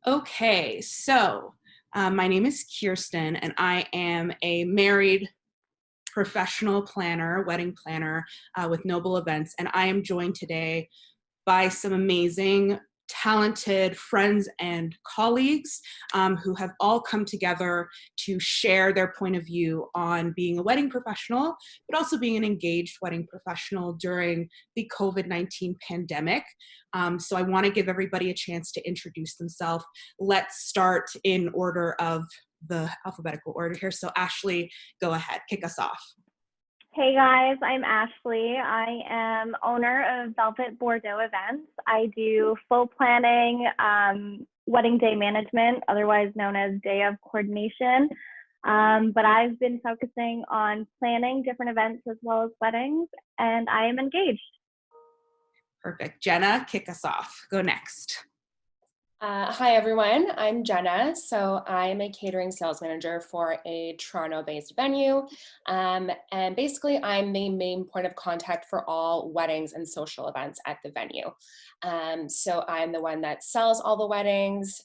Okay, so my name is Kirsten, and I am a married professional planner, wedding planner with Nóbl Events, and I am joined today by some amazing, talented friends and colleagues who have all come together to share their point of view on being a wedding professional, but also being an engaged wedding professional during the COVID-19 pandemic. So I want to give everybody a chance to introduce themselves. Let's start in order of the alphabetical order here. So Ashley, go ahead, kick us off. Hey guys, I'm Ashley. I am owner of Velvet Bordeaux Events. I do full planning, wedding day management, otherwise known as day of coordination. But I've been focusing on planning different events as well as weddings, and I am engaged. Perfect. Jenna, kick us off. Go next. Hi everyone, I'm Jenna. So I'm a catering sales manager for a Toronto-based venue. And basically I'm the main point of contact for all weddings and social events at the venue. So I'm the one that sells all the weddings,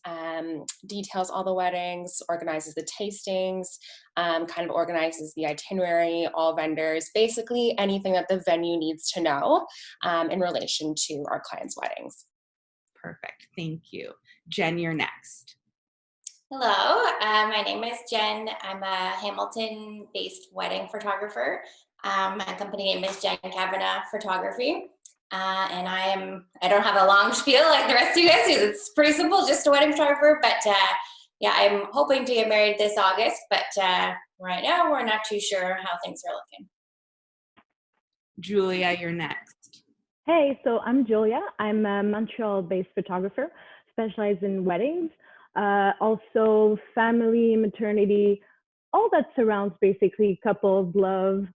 details all the weddings, organizes the tastings, kind of organizes the itinerary, all vendors, basically anything that the venue needs to know in relation to our clients' weddings. Perfect. Thank you. Jen, you're next. Hello, my name is Jen. I'm a Hamilton-based wedding photographer. My company name is Jenn Kavanagh Photography. And I don't have a long spiel like the rest of you guys. It's pretty simple, just a wedding photographer. But yeah, I'm hoping to get married this August. But right now, we're not too sure how things are looking. Julia, you're next. Hey, so I'm Julia. I'm a Montreal-based photographer, specialized in weddings, also family, maternity, all that surrounds basically couples, love.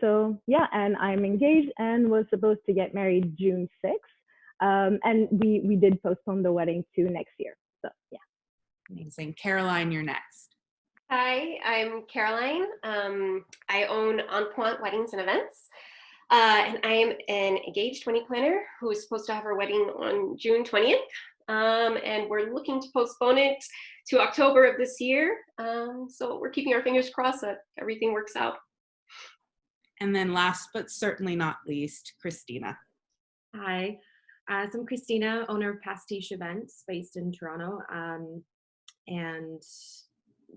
So yeah, and I'm engaged and was supposed to get married June 6th. And we did postpone the wedding to next year. So yeah. Amazing. Caroline, you're next. Hi, I'm Caroline. I own On Point Weddings and Events. And I am an engaged wedding planner who is supposed to have her wedding on June 20th. And we're looking to postpone it to October of this year. So we're keeping our fingers crossed that everything works out. And then last but certainly not least, Khrystyna. Hi, so I'm Khrystyna, owner of Pastiche Events based in Toronto. And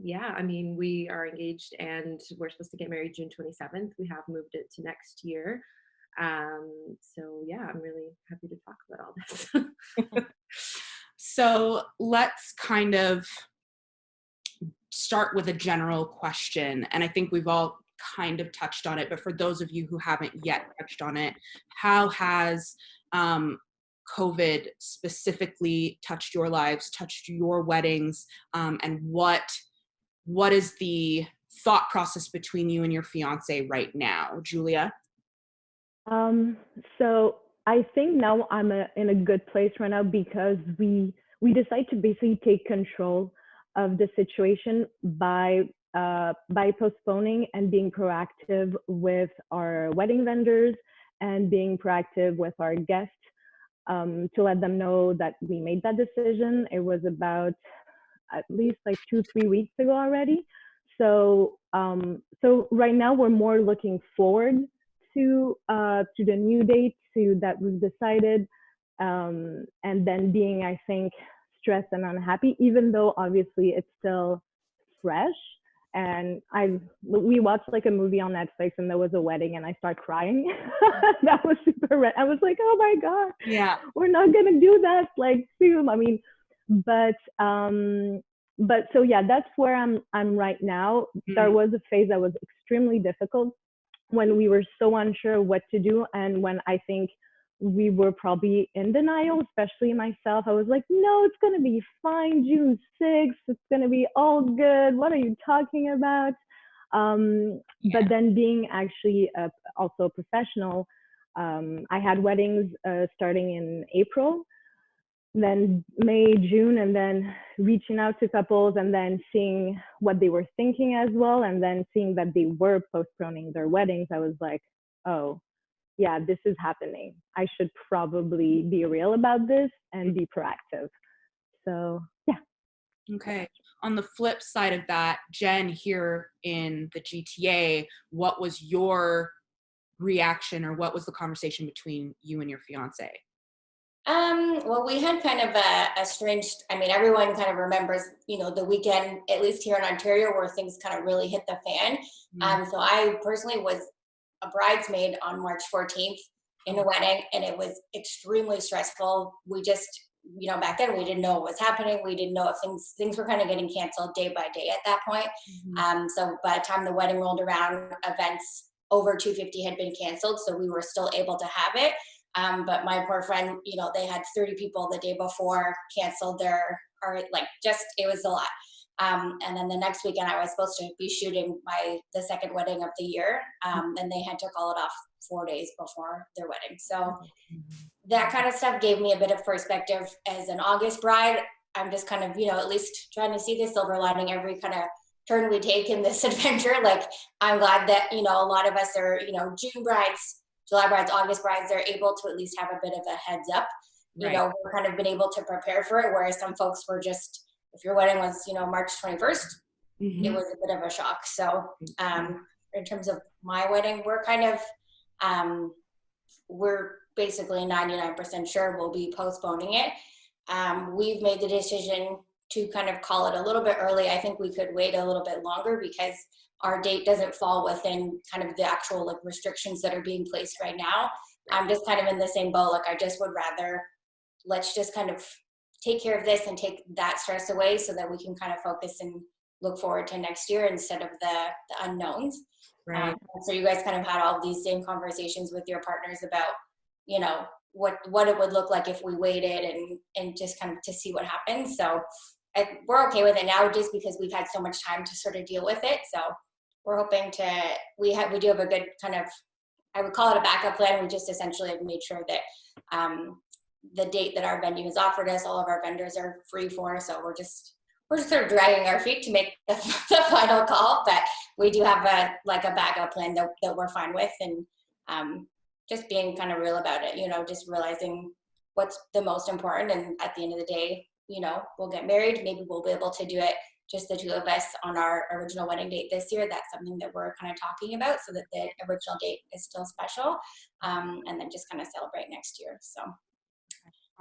yeah, I mean, we are engaged and we're supposed to get married June 27th. We have moved it to next year. So yeah, I'm really happy to talk about all this. So let's kind of start with a general question. And I think we've all kind of touched on it, but for those of you who haven't yet touched on it, how has COVID specifically touched your lives, touched your weddings, and what is the thought process between you and your fiance right now? Julia? So I think now I'm in a good place right now because we decide to basically take control of the situation by postponing and being proactive with our wedding vendors and being proactive with our guests to let them know that we made that decision. It was about at least like 2-3 weeks ago already. So right now we're more looking forward to the new date that we've decided, and then being, I think, stressed and unhappy, even though obviously it's still fresh. And we watched like a movie on Netflix and there was a wedding and I started crying. That was super red. I was like, oh my God, yeah, we're not gonna do that like soon. I mean, but so yeah, that's where I'm right now. There was a phase that was extremely difficult when we were so unsure what to do, and when I think we were probably in denial, especially myself. I was like, no, it's gonna be fine, June 6th, it's gonna be all good. What are you talking about? But then being actually also a professional, I had weddings starting in April, then May, June, and then reaching out to couples and then seeing what they were thinking as well, and then seeing that they were postponing their weddings. I was like, oh, yeah, this is happening. I should probably be real about this and be proactive. So yeah. Okay. On the flip side of that, Jen, here in the GTA, what was your reaction, or what was the conversation between you and your fiance? Well, we had kind of a strange, I mean, everyone kind of remembers, the weekend, at least here in Ontario, where things kind of really hit the fan. So I personally was a bridesmaid on March 14th in a wedding, and it was extremely stressful. We just, back then we didn't know what was happening. We didn't know if things were kind of getting canceled day by day at that point. So by the time the wedding rolled around, events over 250 had been canceled. So we were still able to have it. But my poor friend, they had 30 people the day before canceled it was a lot. And then the next weekend I was supposed to be shooting the second wedding of the year. And they had to call it off 4 days before their wedding. So that kind of stuff gave me a bit of perspective as an August bride. I'm just kind of, at least trying to see the silver lining every kind of turn we take in this adventure. Like, I'm glad that, a lot of us are, June brides, July brides, August brides, they're able to at least have a bit of a heads up. We've kind of been able to prepare for it, whereas some folks were just, if your wedding was, March 21st, it was a bit of a shock. So in terms of my wedding, we're kind of, we're basically 99% sure we'll be postponing it. We've made the decision to kind of call it a little bit early. I think we could wait a little bit longer because our date doesn't fall within kind of the actual restrictions that are being placed right now. I'm just kind of in the same boat. Like, I just would rather, let's just kind of take care of this and take that stress away so that we can kind of focus and look forward to next year instead of the unknowns. Right. So you guys kind of had all these same conversations with your partners about, what it would look like if we waited and just kind of to see what happens. So we're okay with it now, just because we've had so much time to sort of deal with it. So we're hoping we do have a good kind of, I would call it a backup plan. We just essentially have made sure that the date that our venue has offered us, all of our vendors are free for. So we're just sort of dragging our feet to make the final call, but we do have a backup plan that we're fine with, and just being kind of real about it, just realizing what's the most important. And at the end of the day, we'll get married. Maybe we'll be able to do it, just the two of us, on our original wedding date this year. That's something that we're kind of talking about, so that the original date is still special, and then just kind of celebrate next year. So.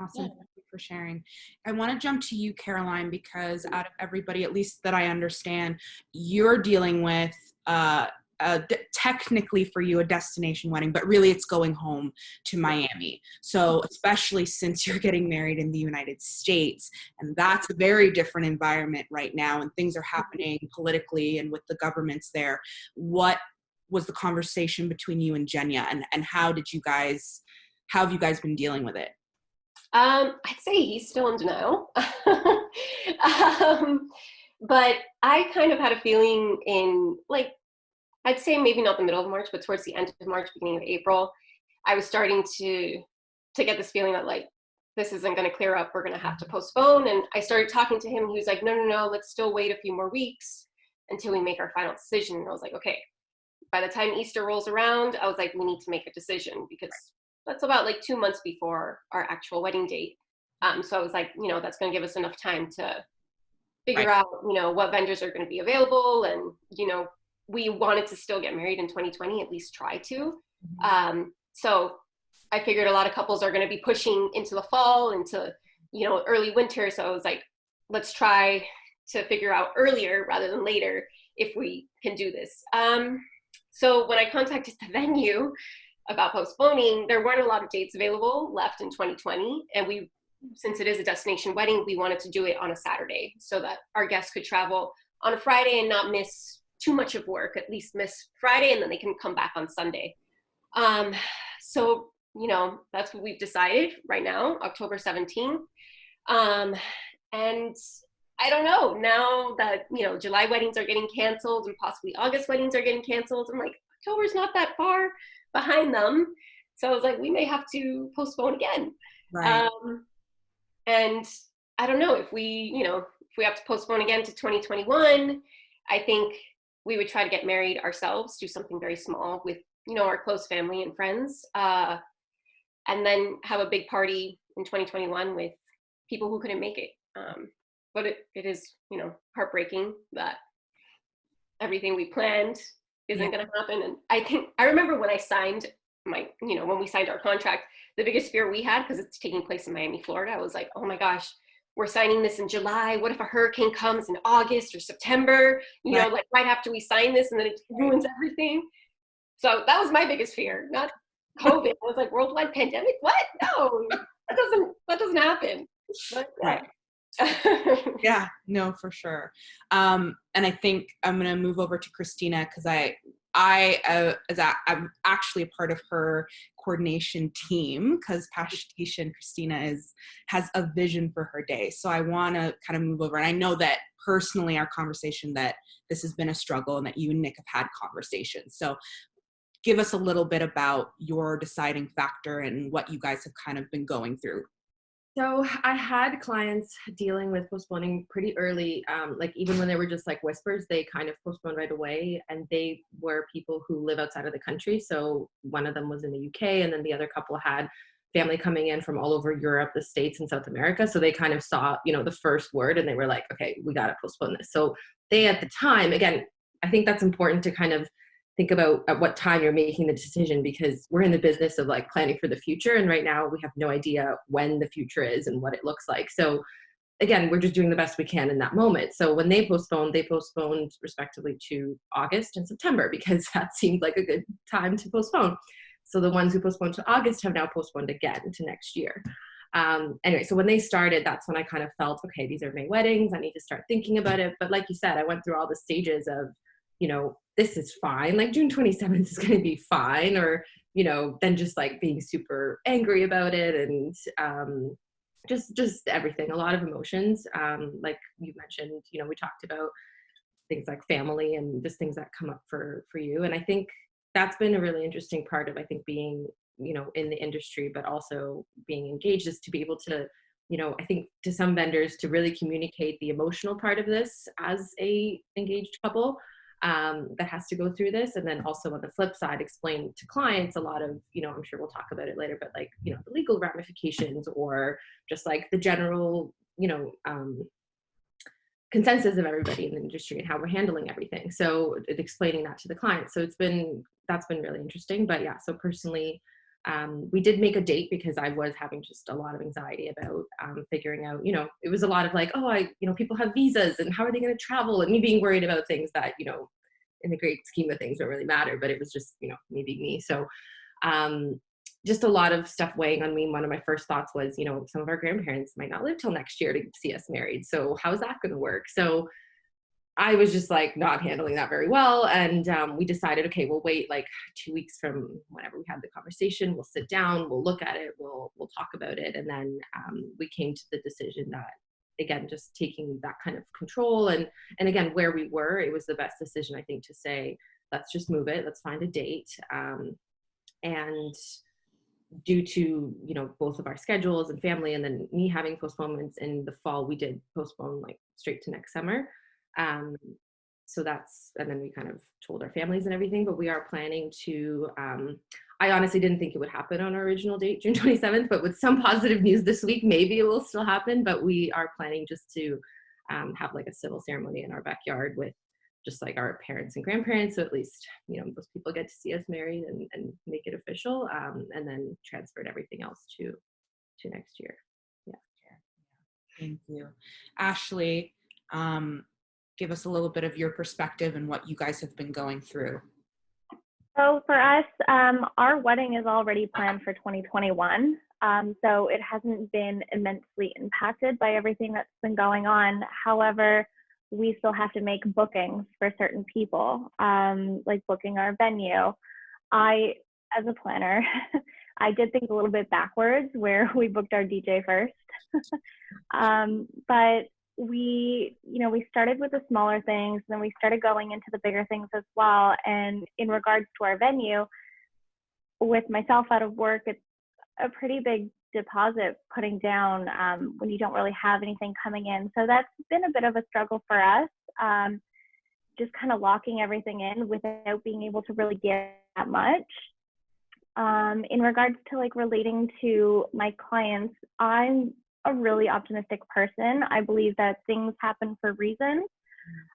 Awesome. Thank you for sharing. I want to jump to you, Caroline, because out of everybody, at least that I understand, you're dealing with technically for you a destination wedding, but really it's going home to Miami. So especially since you're getting married in the United States, and that's a very different environment right now, and things are happening politically and with the governments there. What was the conversation between you and Jenna, and how have you guys been dealing with it? I'd say he's still in denial. But I kind of had a feeling in, I'd say maybe not the middle of March, but towards the end of March, beginning of April, I was starting to get this feeling that this isn't going to clear up. We're going to have to postpone. And I started talking to him. He was like, no, let's still wait a few more weeks until we make our final decision. And I was like, okay. By the time Easter rolls around, I was like, we need to make a decision, because that's about 2 months before our actual wedding date. So I was like, that's going to give us enough time to figure out, what vendors are going to be available. And, we wanted to still get married in 2020, at least try to. So I figured a lot of couples are going to be pushing into the fall, into, early winter. So I was like, let's try to figure out earlier rather than later if we can do this. So when I contacted the venue about postponing, there weren't a lot of dates available left in 2020. And since it is a destination wedding, we wanted to do it on a Saturday so that our guests could travel on a Friday and not miss too much of work, at least miss Friday, and then they can come back on Sunday. So, that's what we've decided right now, October 17th. And I don't know, now that, July weddings are getting canceled and possibly August weddings are getting canceled, I'm like, October's not that far behind them. So I was like, we may have to postpone again. Right. And I don't know if we have to postpone again to 2021, I think we would try to get married ourselves, do something very small with, our close family and friends, and then have a big party in 2021 with people who couldn't make it. But it is, heartbreaking that everything we planned isn't going to happen. And I remember when I signed when we signed our contract, the biggest fear we had, because it's taking place in Miami, Florida, I was like, oh my gosh, we're signing this in July. What if a hurricane comes in August or September, like right after we sign this, and then it ruins everything. So that was my biggest fear, not COVID. I was like, worldwide pandemic? What? No, that doesn't happen. But, yeah. Right. Yeah, no, for sure. And I think I'm going to move over to Khrystyna, because I'm actually a part of her coordination team, because Pastisha Khrystyna has a vision for her day. So I want to kind of move over. And I know that personally, our conversation, that this has been a struggle and that you and Nick have had conversations. So give us a little bit about your deciding factor and what you guys have kind of been going through. So I had clients dealing with postponing pretty early, like even when they were just like whispers, they kind of postponed right away. And they were people who live outside of the country. So one of them was in the UK, and then the other couple had family coming in from all over Europe, the States, and South America. So they kind of saw, the first word, and they were like, okay, we got to postpone this. So they, at the time, again, I think that's important to kind of think about at what time you're making the decision, because we're in the business of like planning for the future. And right now we have no idea when the future is and what it looks like. So again, we're just doing the best we can in that moment. So when they postponed respectively to August and September, because that seemed like a good time to postpone. So the ones who postponed to August have now postponed again to next year. Anyway, so when they started, that's when I kind of felt, okay, these are May weddings. I need to start thinking about it. But like you said, I went through all the stages of, this is fine. Like June 27th is going to be fine. Or, then just like being super angry about it, and just everything, a lot of emotions. Like you mentioned, we talked about things like family and just things that come up for you. And I think that's been a really interesting part of, I think, being, in the industry, but also being engaged, is to be able to, I think to some vendors, to really communicate the emotional part of this as a engaged couple that has to go through this. And then also on the flip side, explain to clients a lot of, I'm sure we'll talk about it later, but like, the legal ramifications, or just like the general, consensus of everybody in the industry and how we're handling everything. So explaining that to the clients. So that's been really interesting. But yeah, so personally, we did make a date because I was having just a lot of anxiety about figuring out, it was a lot of like, people have visas and how are they going to travel, and me being worried about things that, in the great scheme of things don't really matter, but it was just, me being me. So just a lot of stuff weighing on me. One of my first thoughts was, some of our grandparents might not live till next year to see us married. So how is that going to work? So I was just like not handling that very well. And we decided, okay, we'll wait like 2 weeks from whenever we had the conversation. We'll sit down, we'll look at it, we'll talk about it. And then we came to the decision that, again, just taking that kind of control and again, where we were, it was the best decision, I think, to say, let's just move it. Let's find a date. And due to, both of our schedules and family, and then me having postponements in the fall, we did postpone like straight to next summer. So and then we kind of told our families and everything, but we are planning to, I honestly didn't think it would happen on our original date, June 27th, but with some positive news this week, maybe it will still happen. But we are planning just to have like a civil ceremony in our backyard with just like our parents and grandparents. So at least, those people get to see us married and make it official, and then transferred everything else to next year. Yeah. Thank you. Ashley, give us a little bit of your perspective and what you guys have been going through. So for us, our wedding is already planned for 2021. So it hasn't been immensely impacted by everything that's been going on. However, we still have to make bookings for certain people, like booking our venue. I, as a planner, I did think a little bit backwards where we booked our DJ first. But we started with the smaller things, and then we started going into the bigger things as well. And in regards to our venue, with myself out of work, it's a pretty big deposit putting down when you don't really have anything coming in. So that's been a bit of a struggle for us, just kind of locking everything in without being able to really give that much. In regards to like relating to my clients, I'm a really optimistic person. I believe that things happen for reasons.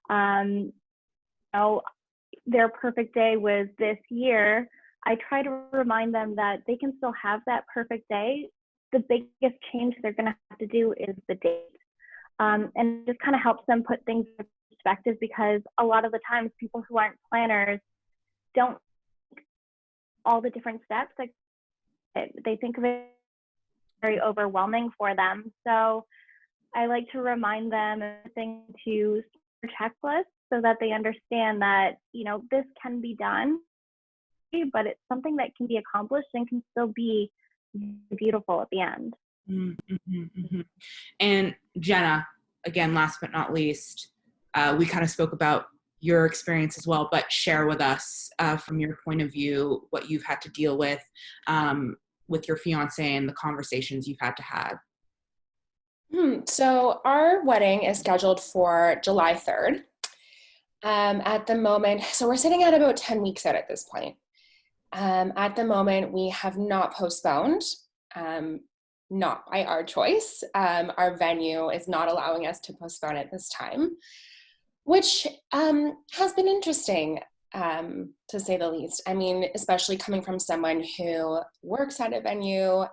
You know, their perfect day was this year. I try to remind them that they can still have that perfect day. The biggest change they're going to have to do is the date. And it just kind of helps them put things in perspective, because a lot of the times people who aren't planners don't all the different steps. Like, they think of it very overwhelming for them. So I like to remind them to checklist so that they understand that, you know, this can be done, but it's something that can be accomplished and can still be beautiful at the end. Mm-hmm, mm-hmm. And Jenna, again, last but not least, we kind of spoke about your experience as well, but share with us from your point of view what you've had to deal with your fiance and the conversations you've had to have. So our wedding is scheduled for July 3rd. At the moment, so we're sitting at about 10 weeks out at this point. At the moment, we have not postponed, not by our choice. Our venue is not allowing us to postpone at this time, which has been interesting, to say the least. I mean, especially coming from someone who works at a venue,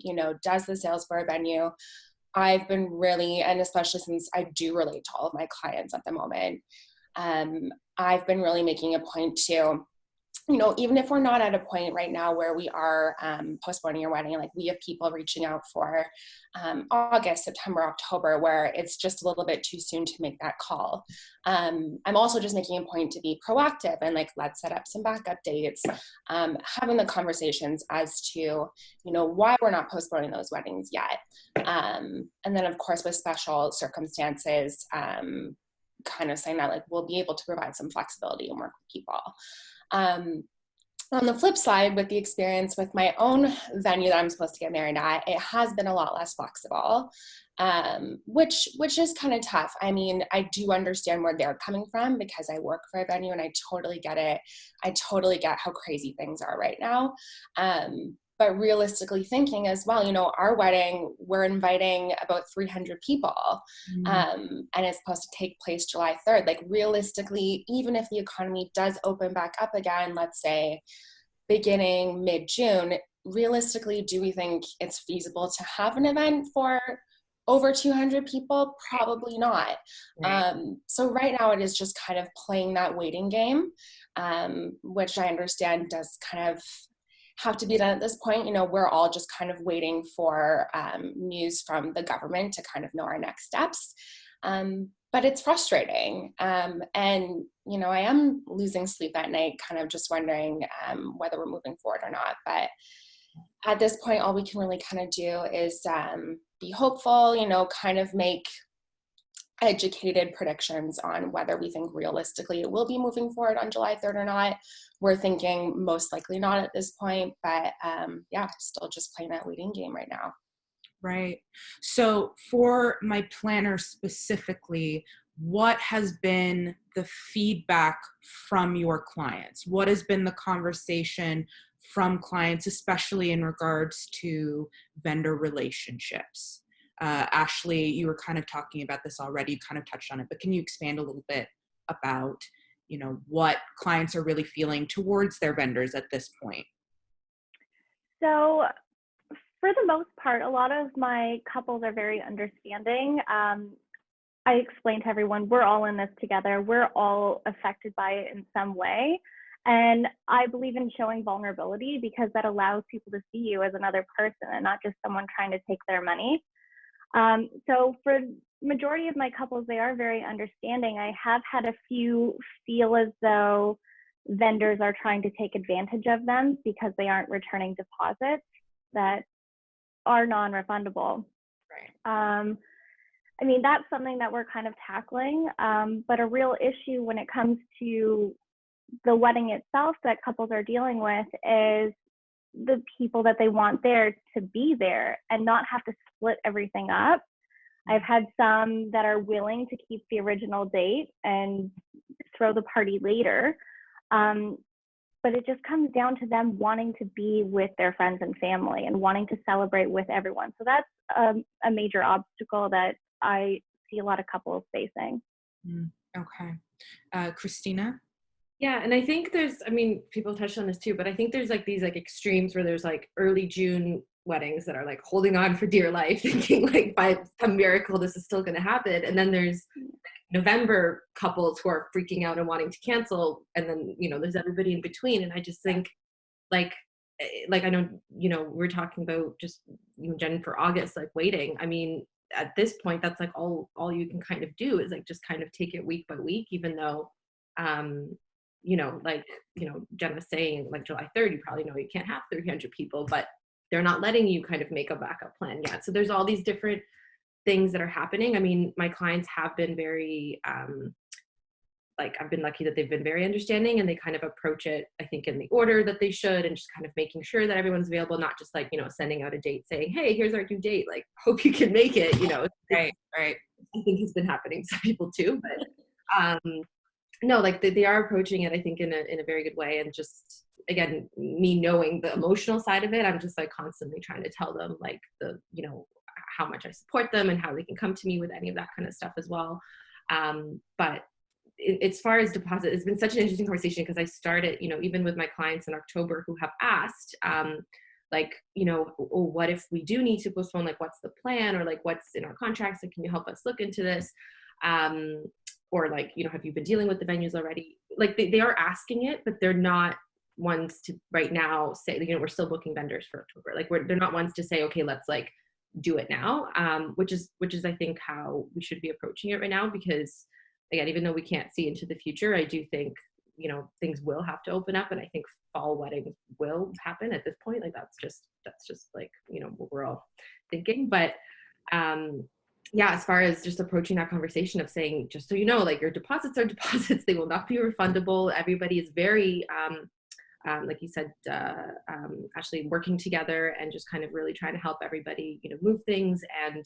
you know, does the sales for a venue. I've been really, and especially since I do relate to all of my clients at the moment, I've been really making a point to, you know, even if we're not at a point right now where we are postponing your wedding, like we have people reaching out for August, September, October, where it's just a little bit too soon to make that call. I'm also just making a point to be proactive and like, let's set up some backup dates, having the conversations as to, you know, why we're not postponing those weddings yet. And then of course, with special circumstances, kind of saying that like, we'll be able to provide some flexibility and work with people. On the flip side, with the experience with my own venue that I'm supposed to get married at, it has been a lot less flexible, which is kind of tough. I mean, I do understand where they're coming from because I work for a venue and I totally get it. I totally get how crazy things are right now. But realistically thinking as well, you know, our wedding, we're inviting about 300 people, and it's supposed to take place July 3rd. Like realistically, even if the economy does open back up again, let's say beginning mid-June, realistically, do we think it's feasible to have an event for over 200 people? Probably not. Right. So right now it is just kind of playing that waiting game, which I understand does kind of have to be done at this point. You know, we're all just kind of waiting for news from the government to kind of know our next steps. But it's frustrating. And, you know, I am losing sleep at night, kind of just wondering whether we're moving forward or not. But at this point, all we can really kind of do is be hopeful, you know, kind of make educated predictions on whether we think realistically it will be moving forward on July 3rd or not. We're thinking most likely not at this point, but yeah, still just playing that waiting game right now. Right. So for my planner specifically, what has been the feedback from your clients? What has been the conversation from clients, especially in regards to vendor relationships? Ashley, you were kind of talking about this already, you kind of touched on it, but can you expand a little bit about, you know, what clients are really feeling towards their vendors at this point? So for the most part, a lot of my couples are very understanding. I explained to everyone, we're all in this together. We're all affected by it in some way. And I believe in showing vulnerability because that allows people to see you as another person and not just someone trying to take their money. So for majority of my couples, they are very understanding. I have had a few feel as though vendors are trying to take advantage of them because they aren't returning deposits that are non-refundable. Right. I mean, that's something that we're kind of tackling, but a real issue when it comes to the wedding itself that couples are dealing with is the people that they want there to be there and not have to split everything up. I've had some that are willing to keep the original date and throw the party later. but it just comes down to them wanting to be with their friends and family and wanting to celebrate with everyone. So that's a major obstacle that I see a lot of couples facing. Okay. Khrystyna? Yeah, and I think people touched on this too, but I think there's like these like extremes where there's like early June weddings that are like holding on for dear life, thinking like by some miracle this is still going to happen, and then there's November couples who are freaking out and wanting to cancel, and then there's everybody in between. And I just think like I know we're talking about just Jen for August, like waiting. I mean, at this point that's like all you can kind of do is like just kind of take it week by week, even though Jen was saying, like July 3rd, you probably know you can't have 300 people, but they're not letting you kind of make a backup plan yet. So there's all these different things that are happening. I mean, my clients have been very, I've been lucky that they've been very understanding, and they kind of approach it, I think, in the order that they should, and just kind of making sure that everyone's available, not just like, sending out a date saying, hey, here's our due date, like, hope you can make it, Right. I think has been happening to some people too, but no, like they are approaching it, I think, in a very good way. And just, again, me knowing the emotional side of it, I'm just like constantly trying to tell them like how much I support them and how they can come to me with any of that kind of stuff as well. But as far as deposit, it's been such an interesting conversation, because I started, even with my clients in October who have asked, what if we do need to postpone, like, what's the plan, or like, what's in our contracts, and can you help us look into this? Or like, have you been dealing with the venues already? Like they are asking it, but they're not ones to right now say, we're still booking vendors for October. Like they're not ones to say, okay, let's like do it now. Which is I think how we should be approaching it right now, because again, even though we can't see into the future, I do think, things will have to open up, and I think fall weddings will happen at this point. Like that's just like, what we're all thinking. But yeah, as far as just approaching that conversation of saying, just so you know, like your deposits are deposits, they will not be refundable. Everybody is very, like you said, actually working together and just kind of really trying to help everybody, move things and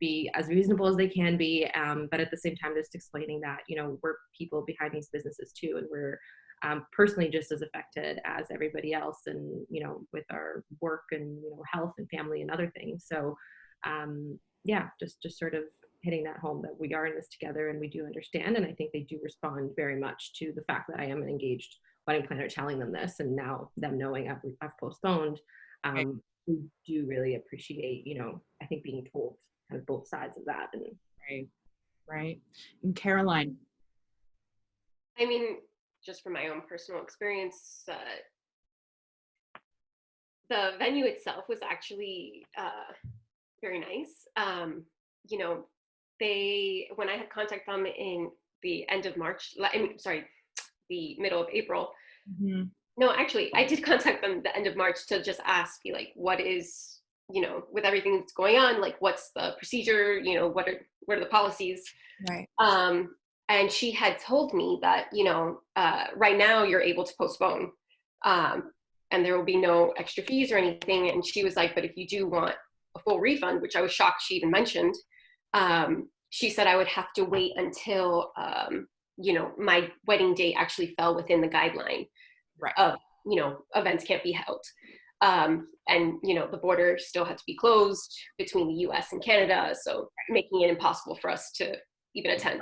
be as reasonable as they can be. But at the same time, just explaining that, we're people behind these businesses too, and we're personally just as affected as everybody else, and, with our work and, health and family and other things. So, yeah, just sort of hitting that home that we are in this together and we do understand. And I think they do respond very much to the fact that I am an engaged wedding planner telling them this, and now them knowing I've postponed. We do really appreciate, I think being told kind of both sides of that. And Right. And Caroline? I mean, just from my own personal experience, the venue itself was actually very nice. When I had contacted them in the end of March, the middle of April. Mm-hmm. No, actually, I did contact them the end of March to just ask, like, what is, with everything that's going on, like, what's the procedure, what are the policies? Right. And she had told me that, right now you're able to postpone, and there will be no extra fees or anything. And she was like, but if you do want a full refund, which I was shocked she even mentioned, she said I would have to wait until, my wedding date actually fell within the guideline of, events can't be held. And, the border still had to be closed between the US and Canada, so making it impossible for us to even attend.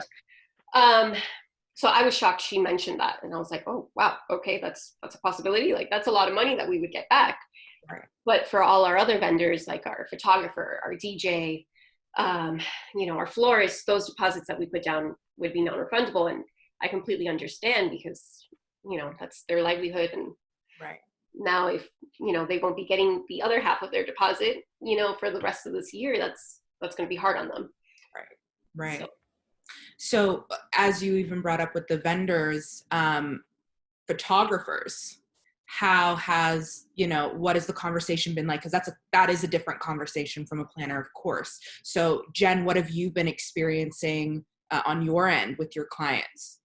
So I was shocked she mentioned that, and I was like, oh, wow, okay, that's a possibility. Like, that's a lot of money that we would get back. Right. But for all our other vendors, like our photographer, our DJ, our florist, those deposits that we put down would be non-refundable. And I completely understand, because, that's their livelihood. And right. Now if, they won't be getting the other half of their deposit, for the rest of this year, that's going to be hard on them. Right. So as you even brought up with the vendors, photographers, how has, what has the conversation been like? Because that is a different conversation from a planner, of course. So Jen, what have you been experiencing on your end with your clients?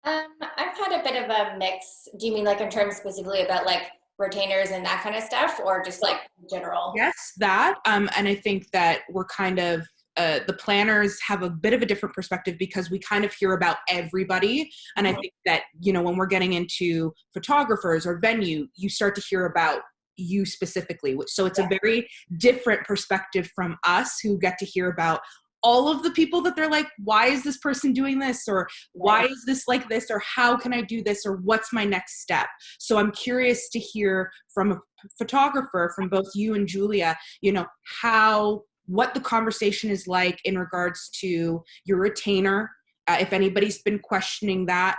I've had a bit of a mix. Do you mean like in terms specifically about like retainers and that kind of stuff, or just like general? Yes, that. And I think that we're kind of the planners have a bit of a different perspective because we kind of hear about everybody. And I think that, you know, when we're getting into photographers or venue, you start to hear about you specifically. So it's a very different perspective from us who get to hear about all of the people that they're like, why is this person doing this? Or why is this like this? Or how can I do this? Or what's my next step? So I'm curious to hear from a photographer, from both you and Julia, you know, what the conversation is like in regards to your retainer, if anybody's been questioning that,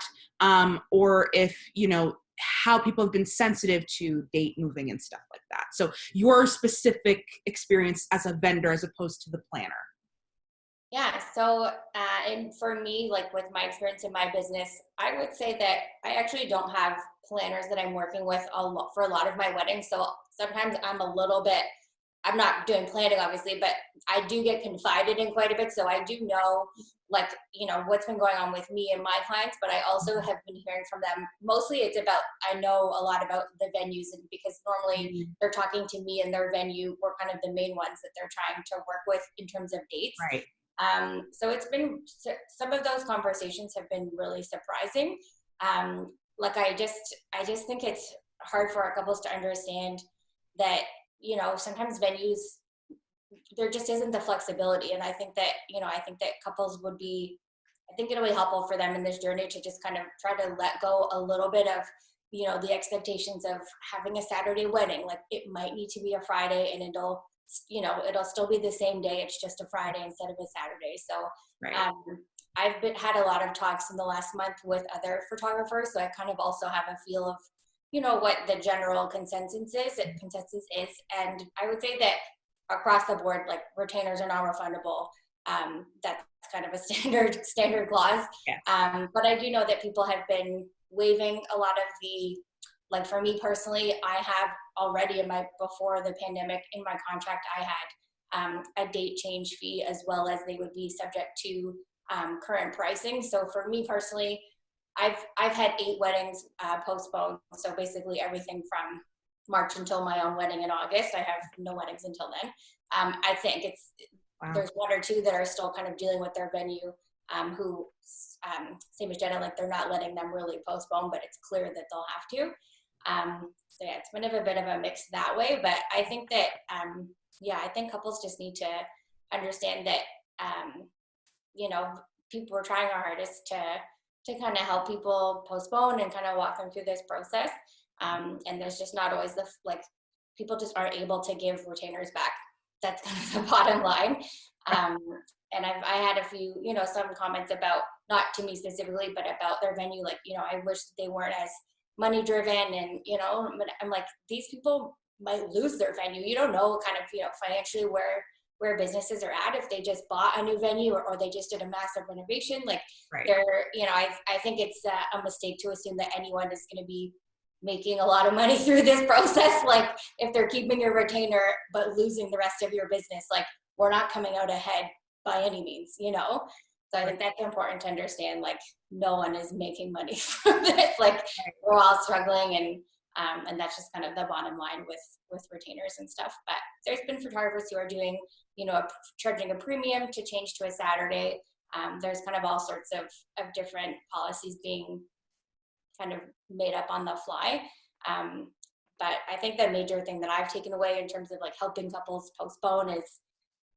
or if, you know, how people have been sensitive to date moving and stuff like that. So your specific experience as a vendor as opposed to the planner. Yeah, so and for me, like with my experience in my business, I would say that I actually don't have planners that I'm working with for a lot of my weddings. So sometimes I'm not doing planning obviously, but I do get confided in quite a bit. So I do know, like, you know, what's been going on with me and my clients, but I also have been hearing from them. Mostly it's about, I know a lot about the venues, and because normally they're talking to me and their venue, we're kind of the main ones that they're trying to work with in terms of dates. Right. So it's been, some of those conversations have been really surprising. Like I just think it's hard for our couples to understand that, you know, sometimes venues, there just isn't the flexibility. And I think that, you know, I think that couples would be, I think it'll be helpful for them in this journey to just kind of try to let go a little bit of, you know, the expectations of having a Saturday wedding. Like it might need to be a Friday, and it'll, you know, it'll still be the same day. It's just a Friday instead of a Saturday. So I've had a lot of talks in the last month with other photographers. So I kind of also have a feel of, you know, what the general consensus is. And I would say that across the board, like retainers are non-refundable. That's kind of a standard clause. Yeah. But I do know that people have been waiving a lot of the, like for me personally, I have already before the pandemic in my contract, I had a date change fee, as well as they would be subject to current pricing. So for me personally, I've had 8 weddings postponed. So basically everything from March until my own wedding in August. I have no weddings until then. I think there's 1 or 2 that are still kind of dealing with their venue, who, same as Jenna, like they're not letting them really postpone, but it's clear that they'll have to. So yeah, it's been a bit of a mix that way, but I think that, I think couples just need to understand that, you know, people are trying our hardest to kind of help people postpone and kind of walk them through this process. And there's just not always people just aren't able to give retainers back. That's kind of the bottom line. And I had a few, you know, some comments about, not to me specifically, but about their venue. Like, you know, I wish they weren't as money driven, and, you know, I'm like, these people might lose their venue. You don't know kind of, you know, financially where businesses are at if they just bought a new venue or they just did a massive renovation. Like they're, you know, I think it's a mistake to assume that anyone is going to be making a lot of money through this process. Like if they're keeping your retainer but losing the rest of your business, like we're not coming out ahead by any means, you know? So I think that's important to understand, like no one is making money from this. Like we're all struggling, and that's just kind of the bottom line with retainers and stuff. But there's been photographers who are doing, you know, charging a premium to change to a Saturday. There's kind of all sorts of different policies being kind of made up on the fly. But I think the major thing that I've taken away in terms of like helping couples postpone is,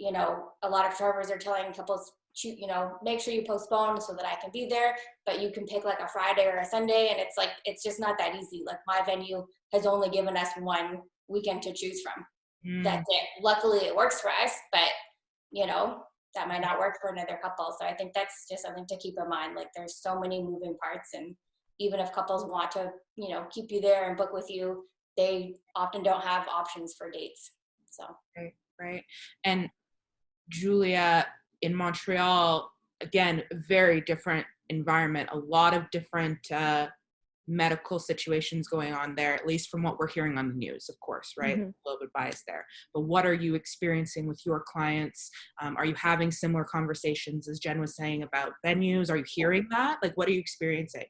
you know, a lot of photographers are telling couples, you know, make sure you postpone so that I can be there, but you can pick like a Friday or a Sunday. And it's like, it's just not that easy. Like my venue has only given us 1 weekend to choose from. That's it. Luckily it works for us, but you know, that might not work for another couple. So I think that's just something to keep in mind. Like there's so many moving parts, and even if couples want to, you know, keep you there and book with you, they often don't have options for dates. So. Right. And Julia, in Montreal, again, very different environment, a lot of different medical situations going on there, at least from what we're hearing on the news, of course, right? A little bit biased there. But what are you experiencing with your clients? Are you having similar conversations as Jen was saying about venues? Are you hearing that? Like, what are you experiencing?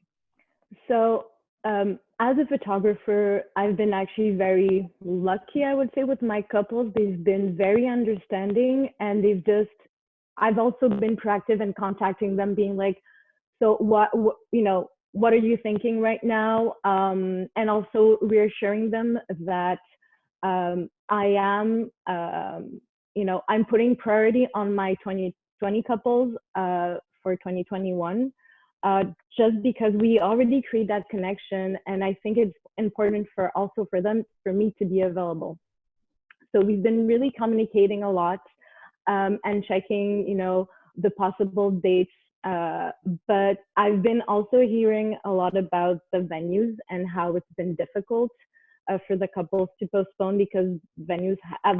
So as a photographer, I've been actually very lucky, I would say, with my couples. They've been very understanding, and they've just I've also been proactive in contacting them, being like, so what what are you thinking right now? And also reassuring them that I am, I'm putting priority on my 2020 couples for 2021, just because we already create that connection. And I think it's important for me to be available. So we've been really communicating a lot and checking, the possible dates. But I've been also hearing a lot about the venues and how it's been difficult for the couples to postpone, because venues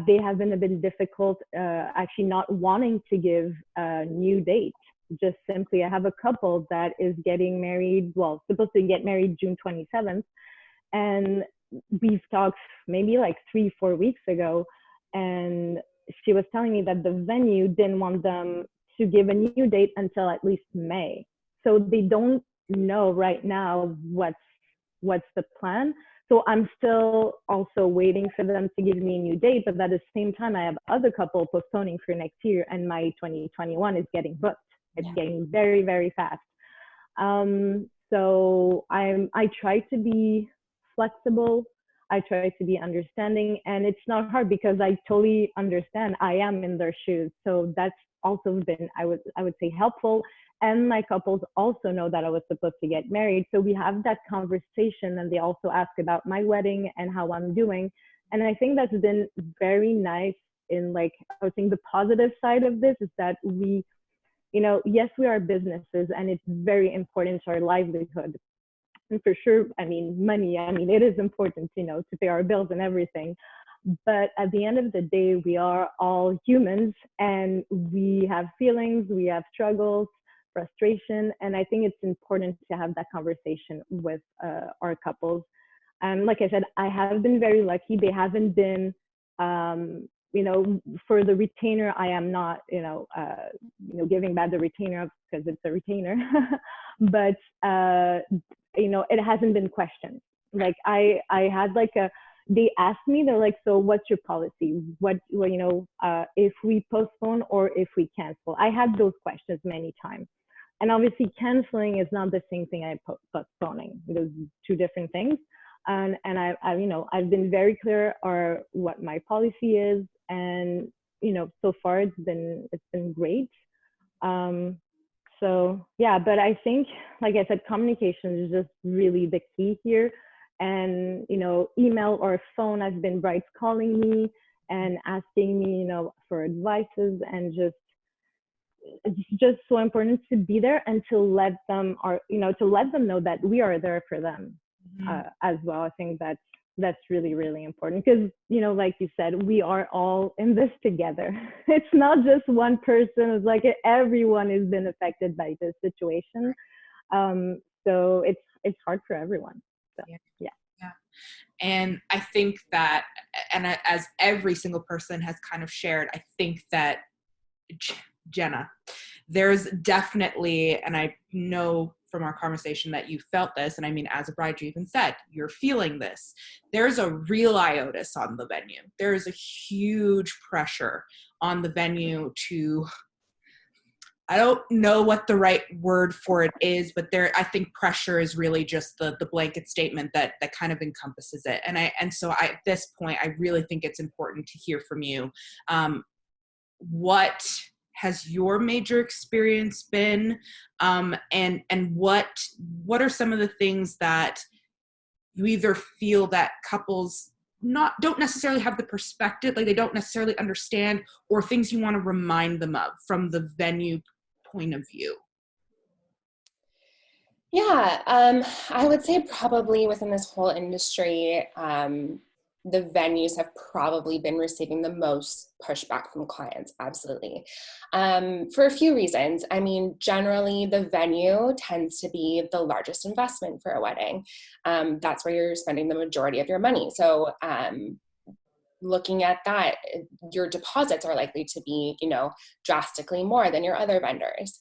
they have been a bit difficult, actually not wanting to give new dates. Just simply, I have a couple that is getting married, supposed to get married June 27th, and we've talked maybe like 3-4 weeks ago, and she was telling me that the venue didn't want them to give a new date until at least May. So they don't know right now what's the plan. So I'm still also waiting for them to give me a new date, but at the same time, I have other couple postponing for next year, and my 2021 is getting booked. It's getting very, very fast. So I try to be flexible. I try to be understanding, and it's not hard because I totally understand. I am in their shoes. So that's also been, I would say, helpful. And my couples also know that I was supposed to get married. So we have that conversation, and they also ask about my wedding and how I'm doing. And I think that's been very nice. I would think the positive side of this is that we, yes, we are businesses, and it's very important to our livelihood. And for sure, money, it is important, to pay our bills and everything. But at the end of the day, we are all humans, and we have feelings, we have struggles, frustration. And I think it's important to have that conversation with our couples. Like I said, I have been very lucky. They haven't been, for the retainer, I am not, giving back the retainer because it's a retainer. But, it hasn't been questioned. Like I had they asked me, they're like, so what's your policy? If we postpone or if we cancel? I had those questions many times. And obviously canceling is not the same thing as postponing. Those two different things. And I've been very clear on what my policy is. And, so far it's been great. So yeah, but I think, like I said, communication is just really the key here. And, email or phone has been brides calling me and asking me, for advices, and it's just so important to be there and to let them know that we are there for them as well. I think that's really, really important because, like you said, we are all in this together. It's not just one person. It's like everyone has been affected by this situation. So it's hard for everyone. So, yeah. And I think that, and as every single person has kind of shared, I think that Jenna, there's definitely, and I know from our conversation that you felt this, and as a bride, you even said you're feeling this. There's a real iota on the venue. There's a huge pressure on the venue to, I don't know what the right word for it is, but I think pressure is really just the blanket statement that kind of encompasses it. And so at this point, I really think it's important to hear from you. What has your major experience been? And what are some of the things that you either feel that couples don't necessarily have the perspective, like they don't necessarily understand, or things you want to remind them of from the venue point of view? Yeah, I would say probably within this whole industry, the venues have probably been receiving the most pushback from clients, absolutely. For a few reasons. Generally the venue tends to be the largest investment for a wedding. That's where you're spending the majority of your money. So looking at that, your deposits are likely to be, drastically more than your other vendors.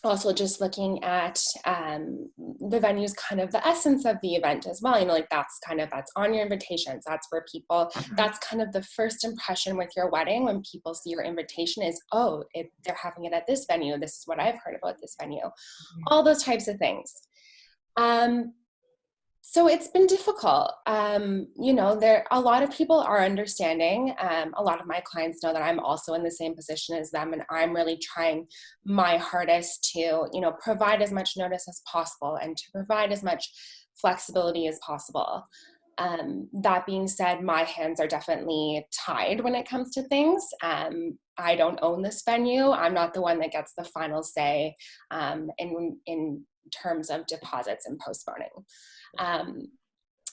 Also just looking at the venue's kind of the essence of the event as well. You know, like that's on your invitations. That's where people, that's kind of the first impression with your wedding when people see your invitation is, oh, they're having it at this venue. This is what I've heard about this venue. All those types of things. So it's been difficult. You know, a lot of people are understanding. A lot of my clients know that I'm also in the same position as them, and I'm really trying my hardest to, you know, provide as much notice as possible and to provide as much flexibility as possible. That being said, my hands are definitely tied when it comes to things. I don't own this venue. I'm not the one that gets the final say in terms of deposits and postponing.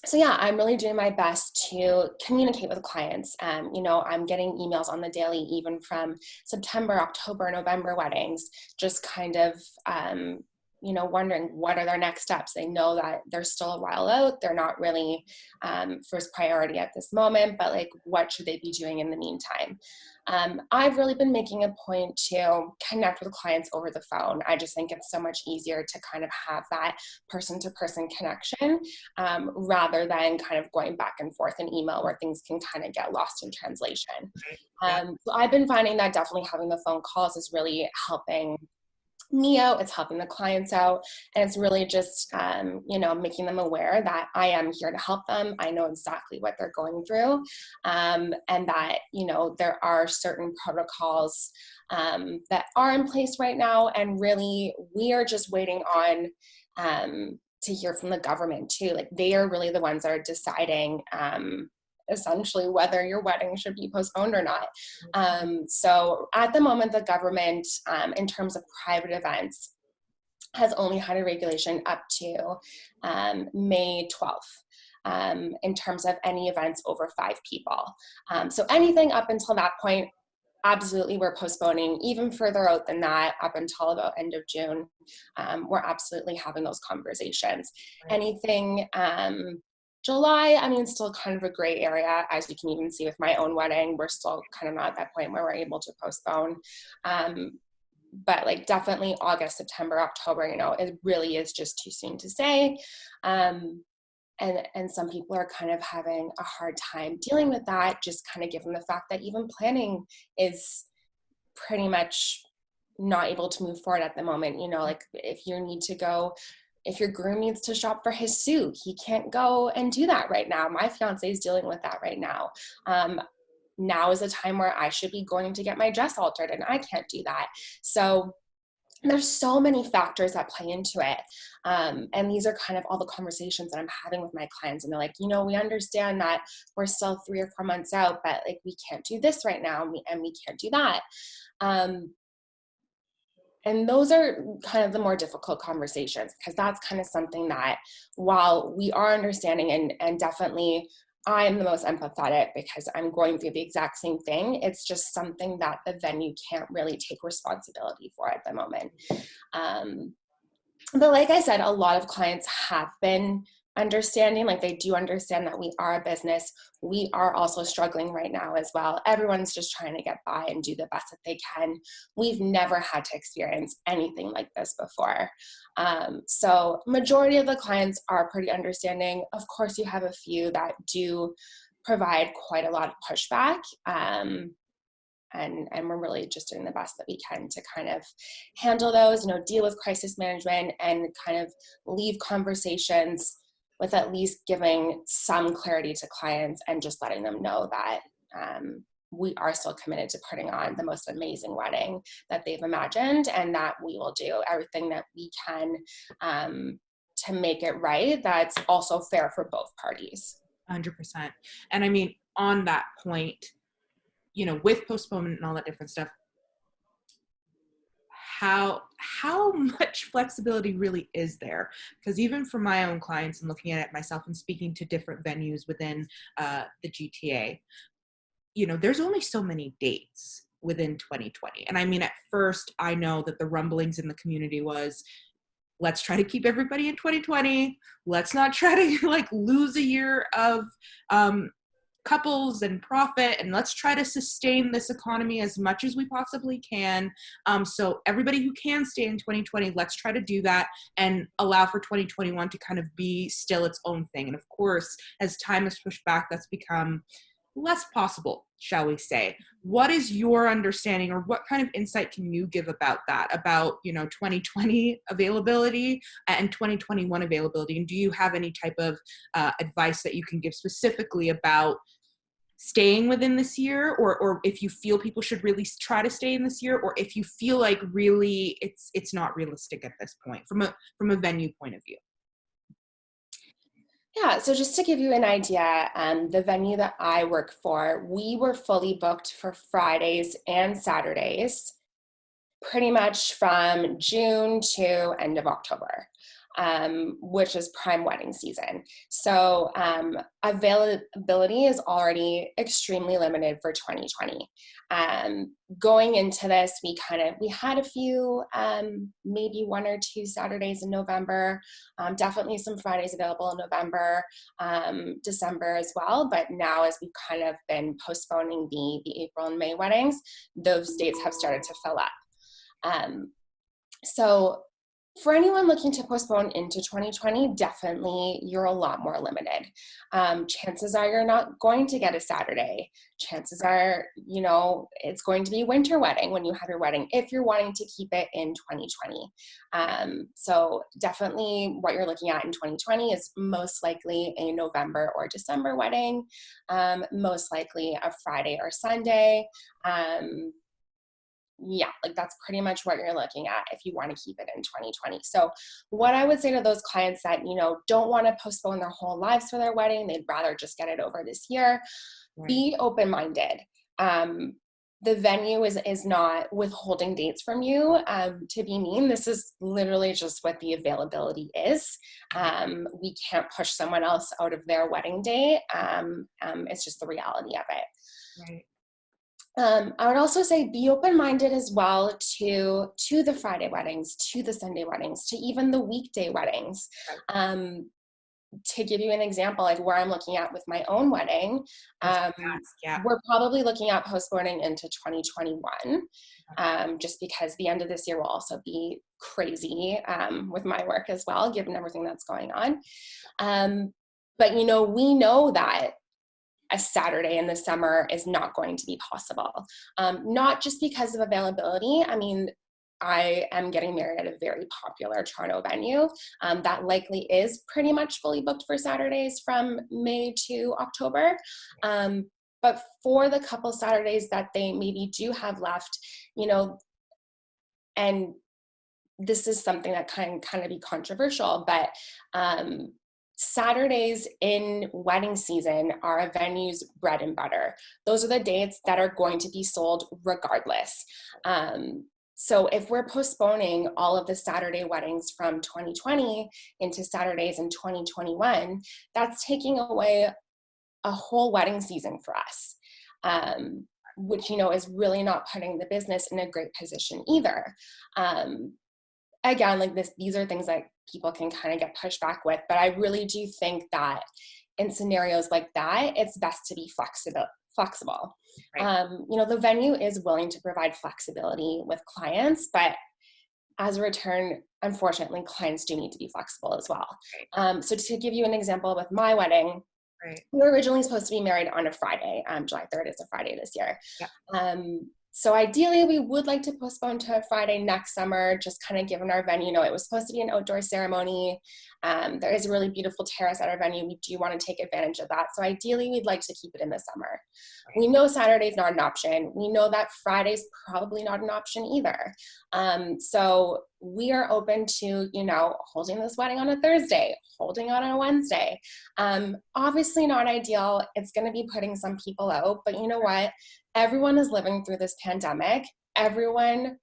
So yeah, I'm really doing my best to communicate with clients. You know, I'm getting emails on the daily, even from September, October, November weddings, just kind of, you know, wondering what are their next steps. They know that they're still a while out. They're not really first priority at this moment, but like, what should they be doing in the meantime? I've really been making a point to connect with clients over the phone. I just think it's so much easier to kind of have that person-to-person connection rather than kind of going back and forth in email where things can kind of get lost in translation. So I've been finding that definitely having the phone calls is really helping me out, it's helping the clients out, and it's really just you know, making them aware that I am here to help them. I know exactly what they're going through, and that, you know, there are certain protocols that are in place right now, and really we are just waiting on to hear from the government too. Like, they are really the ones that are deciding essentially whether your wedding should be postponed or not. So at the moment, the government, in terms of private events, has only had a regulation up to May 12th in terms of any events over 5 people. So anything up until that point, absolutely we're postponing. Even further out than that, up until about end of June, we're absolutely having those conversations. Anything July, I mean, still kind of a gray area, as you can even see with my own wedding. We're still kind of not at that point where we're able to postpone. But like definitely August, September, October, you know, it really is just too soon to say. And some people are kind of having a hard time dealing with that, just kind of given the fact that even planning is pretty much not able to move forward at the moment. You know, like if your groom needs to shop for his suit, he can't go and do that right now. My fiance is dealing with that right now. Now is a time where I should be going to get my dress altered, and I can't do that. So there's so many factors that play into it. And these are kind of all the conversations that I'm having with my clients. And they're like, you know, we understand that we're still 3 or 4 months out, but like, we can't do this right now, and we can't do that. And those are kind of the more difficult conversations, because that's kind of something that, while we are understanding, and definitely I am the most empathetic because I'm going through the exact same thing, it's just something that the venue can't really take responsibility for at the moment. But like I said, a lot of clients have been understanding, like they do understand that we are a business. We are also struggling right now as well. Everyone's just trying to get by and do the best that they can. We've never had to experience anything like this before. So majority of the clients are pretty understanding. Of course, you have a few that do provide quite a lot of pushback. And we're really just doing the best that we can to kind of handle those, you know, deal with crisis management and kind of leave conversations with at least giving some clarity to clients and just letting them know that we are still committed to putting on the most amazing wedding that they've imagined, and that we will do everything that we can to make it right. That's also fair for both parties. 100%. And I mean, on that point, you know, with postponement and all that different stuff, how much flexibility really is there? Because even for my own clients and looking at it myself and speaking to different venues within the GTA, you know, there's only so many dates within 2020. And I mean, at first, I know that the rumblings in the community was, let's try to keep everybody in 2020. Let's not try to like lose a year of couples and profit, and let's try to sustain this economy as much as we possibly can. So everybody who can stay in 2020, let's try to do that and allow for 2021 to kind of be still its own thing. And of course, as time has pushed back, that's become less possible, shall we say. What is your understanding, or what kind of insight can you give about that, about 2020 availability and 2021 availability? And do you have any type of advice that you can give specifically about staying within this year, or if you feel people should really try to stay in this year, or if you feel like really it's not realistic at this point from a venue point of view? Yeah, so just to give you an idea, the venue that I work for, we were fully booked for Fridays and Saturdays, pretty much from June to end of October, which is prime wedding season. So availability is already extremely limited for 2020. Going into this, we had a few, maybe 1 or 2 Saturdays in November, definitely some Fridays available in November, December as well. But now, as we've kind of been postponing the April and May weddings, those dates have started to fill up. So for anyone looking to postpone into 2020, definitely you're a lot more limited. Chances are you're not going to get a Saturday. Chances are, it's going to be a winter wedding when you have your wedding, if you're wanting to keep it in 2020. So definitely what you're looking at in 2020 is most likely a November or December wedding, most likely a Friday or Sunday. Yeah, like that's pretty much what you're looking at if you want to keep it in 2020. So what I would say to those clients that, don't want to postpone their whole lives for their wedding, they'd rather just get it over this year, right. Be open-minded. The venue is not withholding dates from you to be mean. This is literally just what the availability is. We can't push someone else out of their wedding date. It's just the reality of it. Right. I would also say be open-minded as well to the Friday weddings, to the Sunday weddings, to even the weekday weddings. To give you an example, like where I'm looking at with my own wedding, we're probably looking at postponing into 2021, just because the end of this year will also be crazy with my work as well, given everything that's going on. But we know that a Saturday in the summer is not going to be possible. Not just because of availability. I mean, I am getting married at a very popular Toronto venue that likely is pretty much fully booked for Saturdays from May to October. But for the couple Saturdays that they maybe do have left, and this is something that can kind of be controversial, but Saturdays in wedding season are a venue's bread and butter. Those are the dates that are going to be sold regardless. So if we're postponing all of the Saturday weddings from 2020 into Saturdays in 2021, that's taking away a whole wedding season for us, which, is really not putting the business in a great position either. Again, like these are things that people can kind of get pushed back with, but I really do think that in scenarios like that, it's best to be flexible. Right. The venue is willing to provide flexibility with clients, but as a return, unfortunately, clients do need to be flexible as well. Right. So to give you an example with my wedding, right. We were originally supposed to be married on a Friday. July 3rd is a Friday this year. Yeah. So ideally, we would like to postpone to a Friday next summer, just kind of given our venue. It was supposed to be an outdoor ceremony. There is a really beautiful terrace at our venue. We do want to take advantage of that. So ideally, we'd like to keep it in the summer. Right. We know Saturday's not an option. We know that Friday's probably not an option either. So we are open to, holding this wedding on a Thursday, holding on a Wednesday. Obviously not ideal. It's going to be putting some people out, but you know what? Everyone is living through this pandemic. Everyone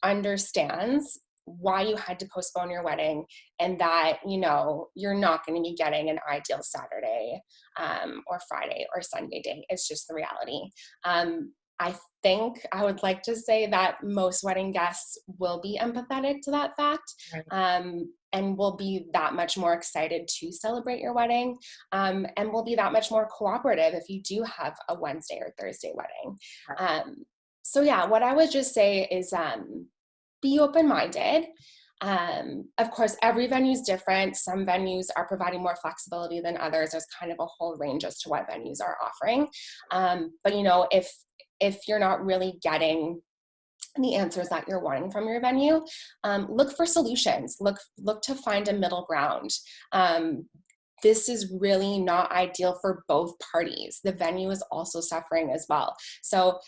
understands why you had to postpone your wedding and that, you're not going to be getting an ideal Saturday or Friday or Sunday date. It's just the reality. I think I would like to say that most wedding guests will be empathetic to that fact, and will be that much more excited to celebrate your wedding, and will be that much more cooperative if you do have a Wednesday or Thursday wedding. So yeah, what I would just say is be open-minded. Of course, every venue is different. Some venues are providing more flexibility than others. There's kind of a whole range as to what venues are offering. But you know, if you're not really getting the answers that you're wanting from your venue, look for solutions. Look to find a middle ground. This is really not ideal for both parties. The venue is also suffering as well. So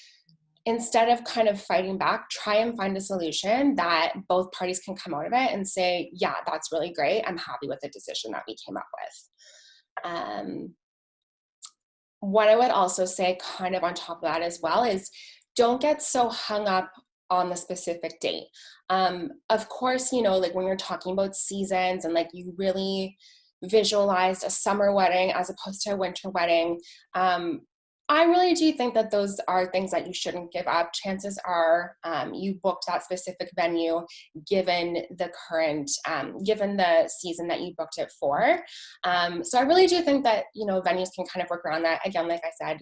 instead of kind of fighting back, try and find a solution that both parties can come out of it and say, yeah, that's really great. I'm happy with the decision that we came up with. What I would also say kind of on top of that as well is don't get so hung up on the specific date. Of course, you know, like when you're talking about seasons and like you really visualized a summer wedding as opposed to a winter wedding, I really do think that those are things that you shouldn't give up. Chances are you booked that specific venue given the current, given the season that you booked it for. So I really do think that, you know, venues can kind of work around that. Again, like I said,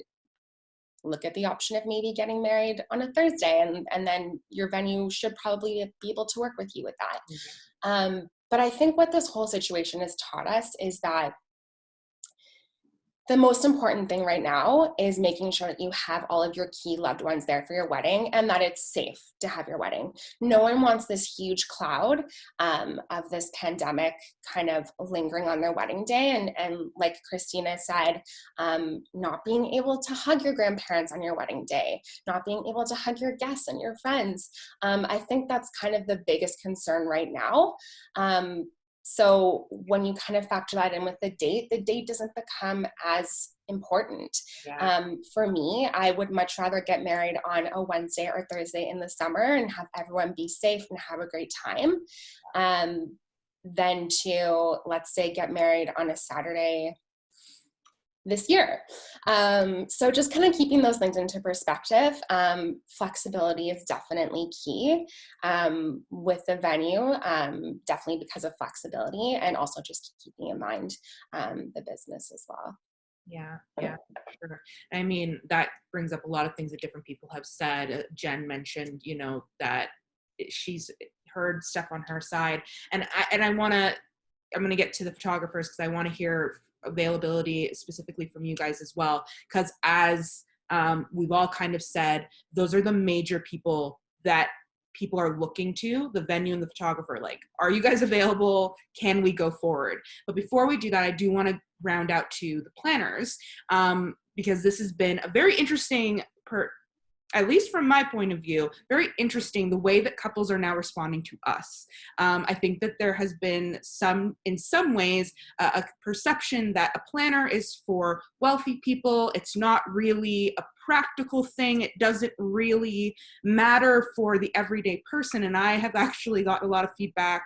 look at the option of maybe getting married on a Thursday, and then your venue should probably be able to work with you with that. But I think what this whole situation has taught us is that the most important thing right now is making sure that you have all of your key loved ones there for your wedding and that it's safe to have your wedding. No one wants this huge cloud of this pandemic kind of lingering on their wedding day. And like Khrystyna said, not being able to hug your grandparents on your wedding day, not being able to hug your guests and your friends. I think that's kind of the biggest concern right now. So when you kind of factor that in with the date doesn't become as important. For me, I would much rather get married on a Wednesday or Thursday in the summer and have everyone be safe and have a great time, than to, let's say, get married on a Saturday this year. So just kind of keeping those things into perspective. Flexibility is definitely key with the venue, definitely because of flexibility, and also just keeping in mind the business as well. Yeah, sure. I mean, that brings up a lot of things that different people have said. Jen mentioned, you know, that she's heard stuff on her side, and I'm going to get to the photographers because I want to hear availability specifically from you guys as well, because as we've all kind of said, those are the major people that people are looking to, the venue and the photographer. Like, are you guys available? Can we go forward? But before we do that, I do want to round out to the planners, because this has been a very interesting, at least from my point of view, very interesting the way that couples are now responding to us. I think that there has been in some ways, a perception that a planner is for wealthy people. It's not really a practical thing. It doesn't really matter for the everyday person. And I have actually got a lot of feedback,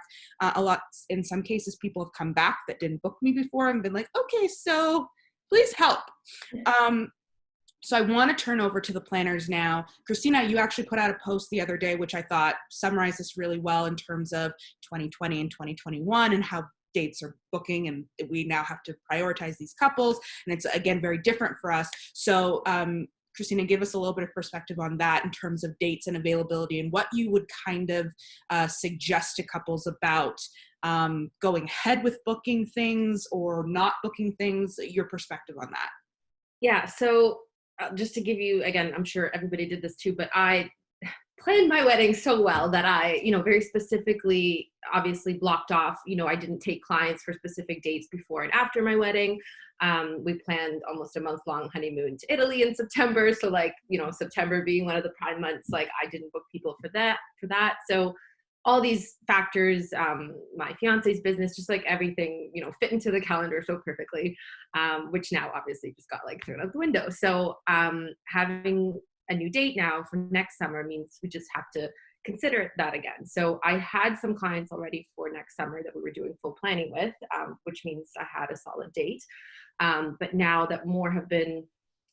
in some cases, people have come back that didn't book me before and been like, okay, so please help. So I want to turn over to the planners now. Khrystyna, you actually put out a post the other day, which I thought summarized this really well in terms of 2020 and 2021 and how dates are booking, and we now have to prioritize these couples. And it's, again, very different for us. So Khrystyna, give us a little bit of perspective on that in terms of dates and availability and what you would kind of suggest to couples about going ahead with booking things or not booking things, your perspective on that. Yeah, so just to give you, again, I'm sure everybody did this too, but I planned my wedding so well that I, very specifically, obviously blocked off, I didn't take clients for specific dates before and after my wedding. We planned almost a month-long honeymoon to Italy in September. So September being one of the prime months, I didn't book people for that. So all these factors, my fiance's business, just everything, fit into the calendar so perfectly, which now obviously just got thrown out the window. So having a new date now for next summer means we just have to consider that again. So I had some clients already for next summer that we were doing full planning with, which means I had a solid date. But now that more have been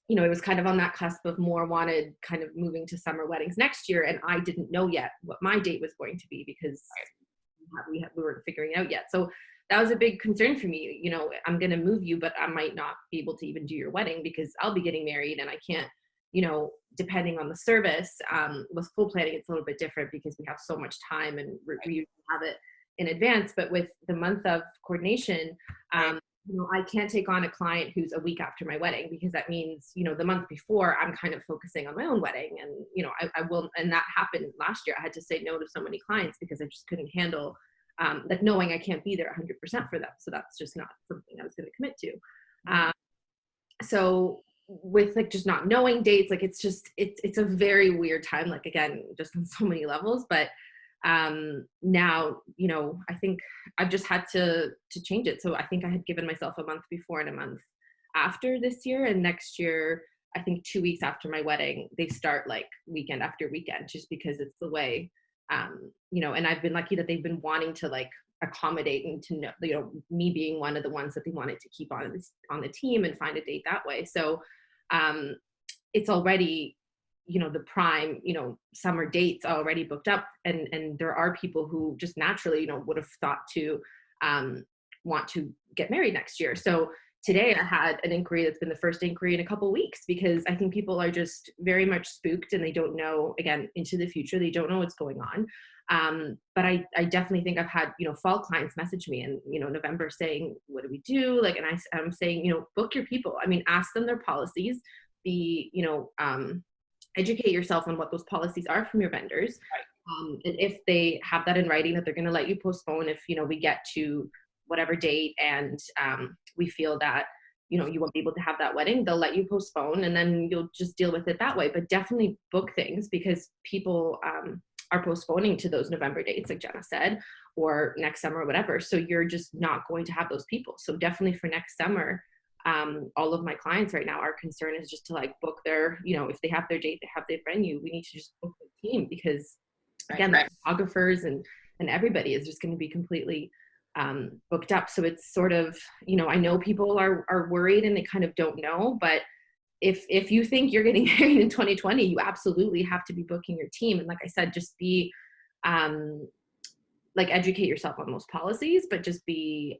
you know, it was kind of on that cusp of more wanted kind of moving to summer weddings next year. And I didn't know yet what my date was going to be because we weren't figuring it out yet. So that was a big concern for me. You know, I'm going to move you, but I might not be able to even do your wedding because I'll be getting married and I can't, you know, depending on the service. With full planning, it's a little bit different because we have so much time and we usually have it in advance. But with the month of coordination, you know, I can't take on a client who's a week after my wedding because that means, you know, the month before I'm kind of focusing on my own wedding. And, you know, I will, and that happened last year. I had to say no to so many clients because I just couldn't handle like knowing I can't be there 100% for them. So that's just not something I was going to commit to. So with like just not knowing dates, like it's just, it's a very weird time, like again, just on so many levels, but now, you know, I think I've just had to change it. So I think I had given myself a month before and a month after this year, and next year, I think 2 weeks after my wedding, they start like weekend after weekend, just because it's the way, you know, and I've been lucky that they've been wanting to like accommodate and to know, you know, me being one of the ones that they wanted to keep on the team and find a date that way. So it's already, you know, the prime, you know, summer dates already booked up, and there are people who just naturally, you know, would have thought to want to get married next year. So today I had an inquiry that's been the first inquiry in a couple of weeks, because I think people are just very much spooked and they don't know, again, into the future, they don't know what's going on. But I definitely think I've had, you know, fall clients message me in, you know, November saying, what do we do? Like, and I'm saying, you know, book your people. I mean, ask them their policies, you know, educate yourself on what those policies are from your vendors. And if they have that in writing that they're going to let you postpone, if, you know, we get to whatever date and we feel that, you know, you won't be able to have that wedding, they'll let you postpone, and then you'll just deal with it that way. But definitely book things, because people are postponing to those November dates, like Jenna said, or next summer or whatever. So you're just not going to have those people. So definitely for next summer, all of my clients right now, our concern is just to like book their, you know, if they have their date, they have their venue, we need to just book the team, because again, the photographers and everybody is just going to be completely booked up. So it's sort of, you know, I know people are worried and they kind of don't know, but if you think you're getting married in 2020, you absolutely have to be booking your team. And like I said, just be, like, educate yourself on those policies, but just be,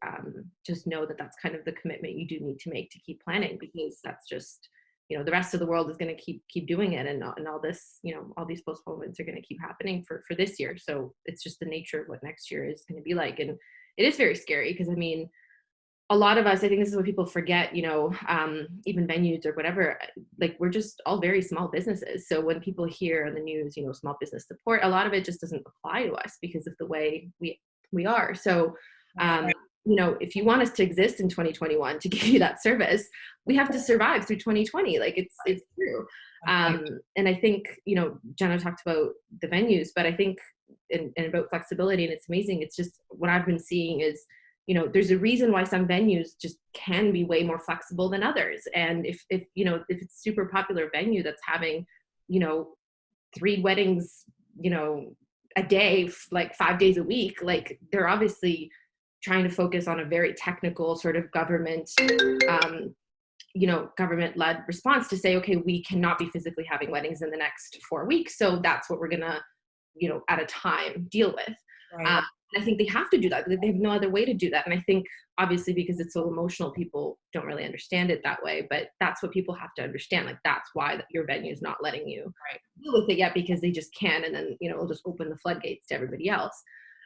just know that that's kind of the commitment you do need to make to keep planning, because that's just, you know, the rest of the world is going to keep doing it. And all this, you know, all these postponements are going to keep happening for this year. So it's just the nature of what next year is going to be like. And it is very scary, because I mean, a lot of us, I think this is what people forget, you know, even venues or whatever, like we're just all very small businesses. So when people hear on the news, you know, small business support, a lot of it just doesn't apply to us because of the way we are. So, you know, if you want us to exist in 2021 to give you that service, we have to survive through 2020. Like it's true. And I think, you know, Jenna talked about the venues, but I think and about flexibility, and it's amazing. It's just what I've been seeing is, you know, there's a reason why some venues just can be way more flexible than others. And if you know, if it's super popular venue that's having, you know, 3 weddings, you know, a day, like 5 days a week, like they're obviously trying to focus on a very technical sort of government, you know, government-led response to say, okay, we cannot be physically having weddings in the next 4 weeks. So that's what we're gonna, you know, at a time deal with. Right. I think they have to do that. They have no other way to do that. And I think obviously because it's so emotional, people don't really understand it that way, but that's what people have to understand. Like that's why your venue is not letting you deal with it yet, because they just can. And then, you know, it'll just open the floodgates to everybody else.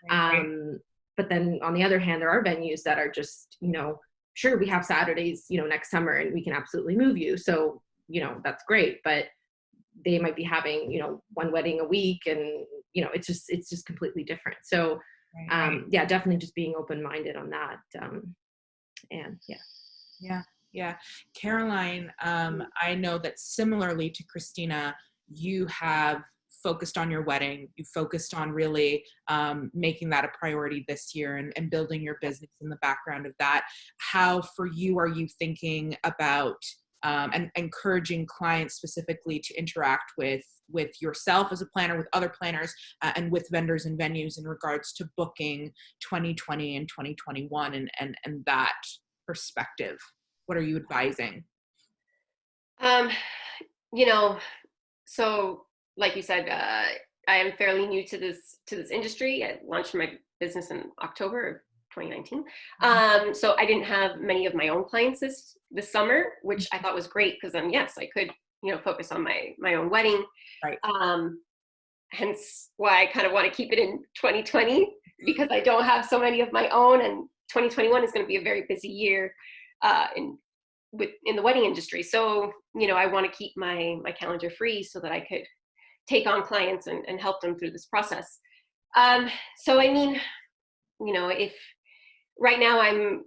Right. But then on the other hand, there are venues that are just, you know, sure, we have Saturdays, you know, next summer and we can absolutely move you. So, you know, that's great. But they might be having, you know, 1 wedding a week, and, you know, it's just completely different. So, yeah, definitely just being open-minded on that. And Yeah. Caroline, I know that similarly to Khrystyna, you have focused on your wedding. You focused on really making that a priority this year and building your business in the background of that. How for you are you thinking about and encouraging clients specifically to interact with yourself as a planner, with other planners, and with vendors and venues in regards to booking 2020 and 2021 and that perspective? What are you advising? Um, you know, so like you said, I am fairly new to this industry. I launched my business in October of 2019. So I didn't have many of my own clients this summer, which I thought was great because then yes, I could, focus on my own wedding. Right. Hence why I kind of want to keep it in 2020 because I don't have so many of my own, and 2021 is going to be a very busy year in the wedding industry. So, I want to keep my calendar free so that I could take on clients and help them through this process. So, I mean, if right now I'm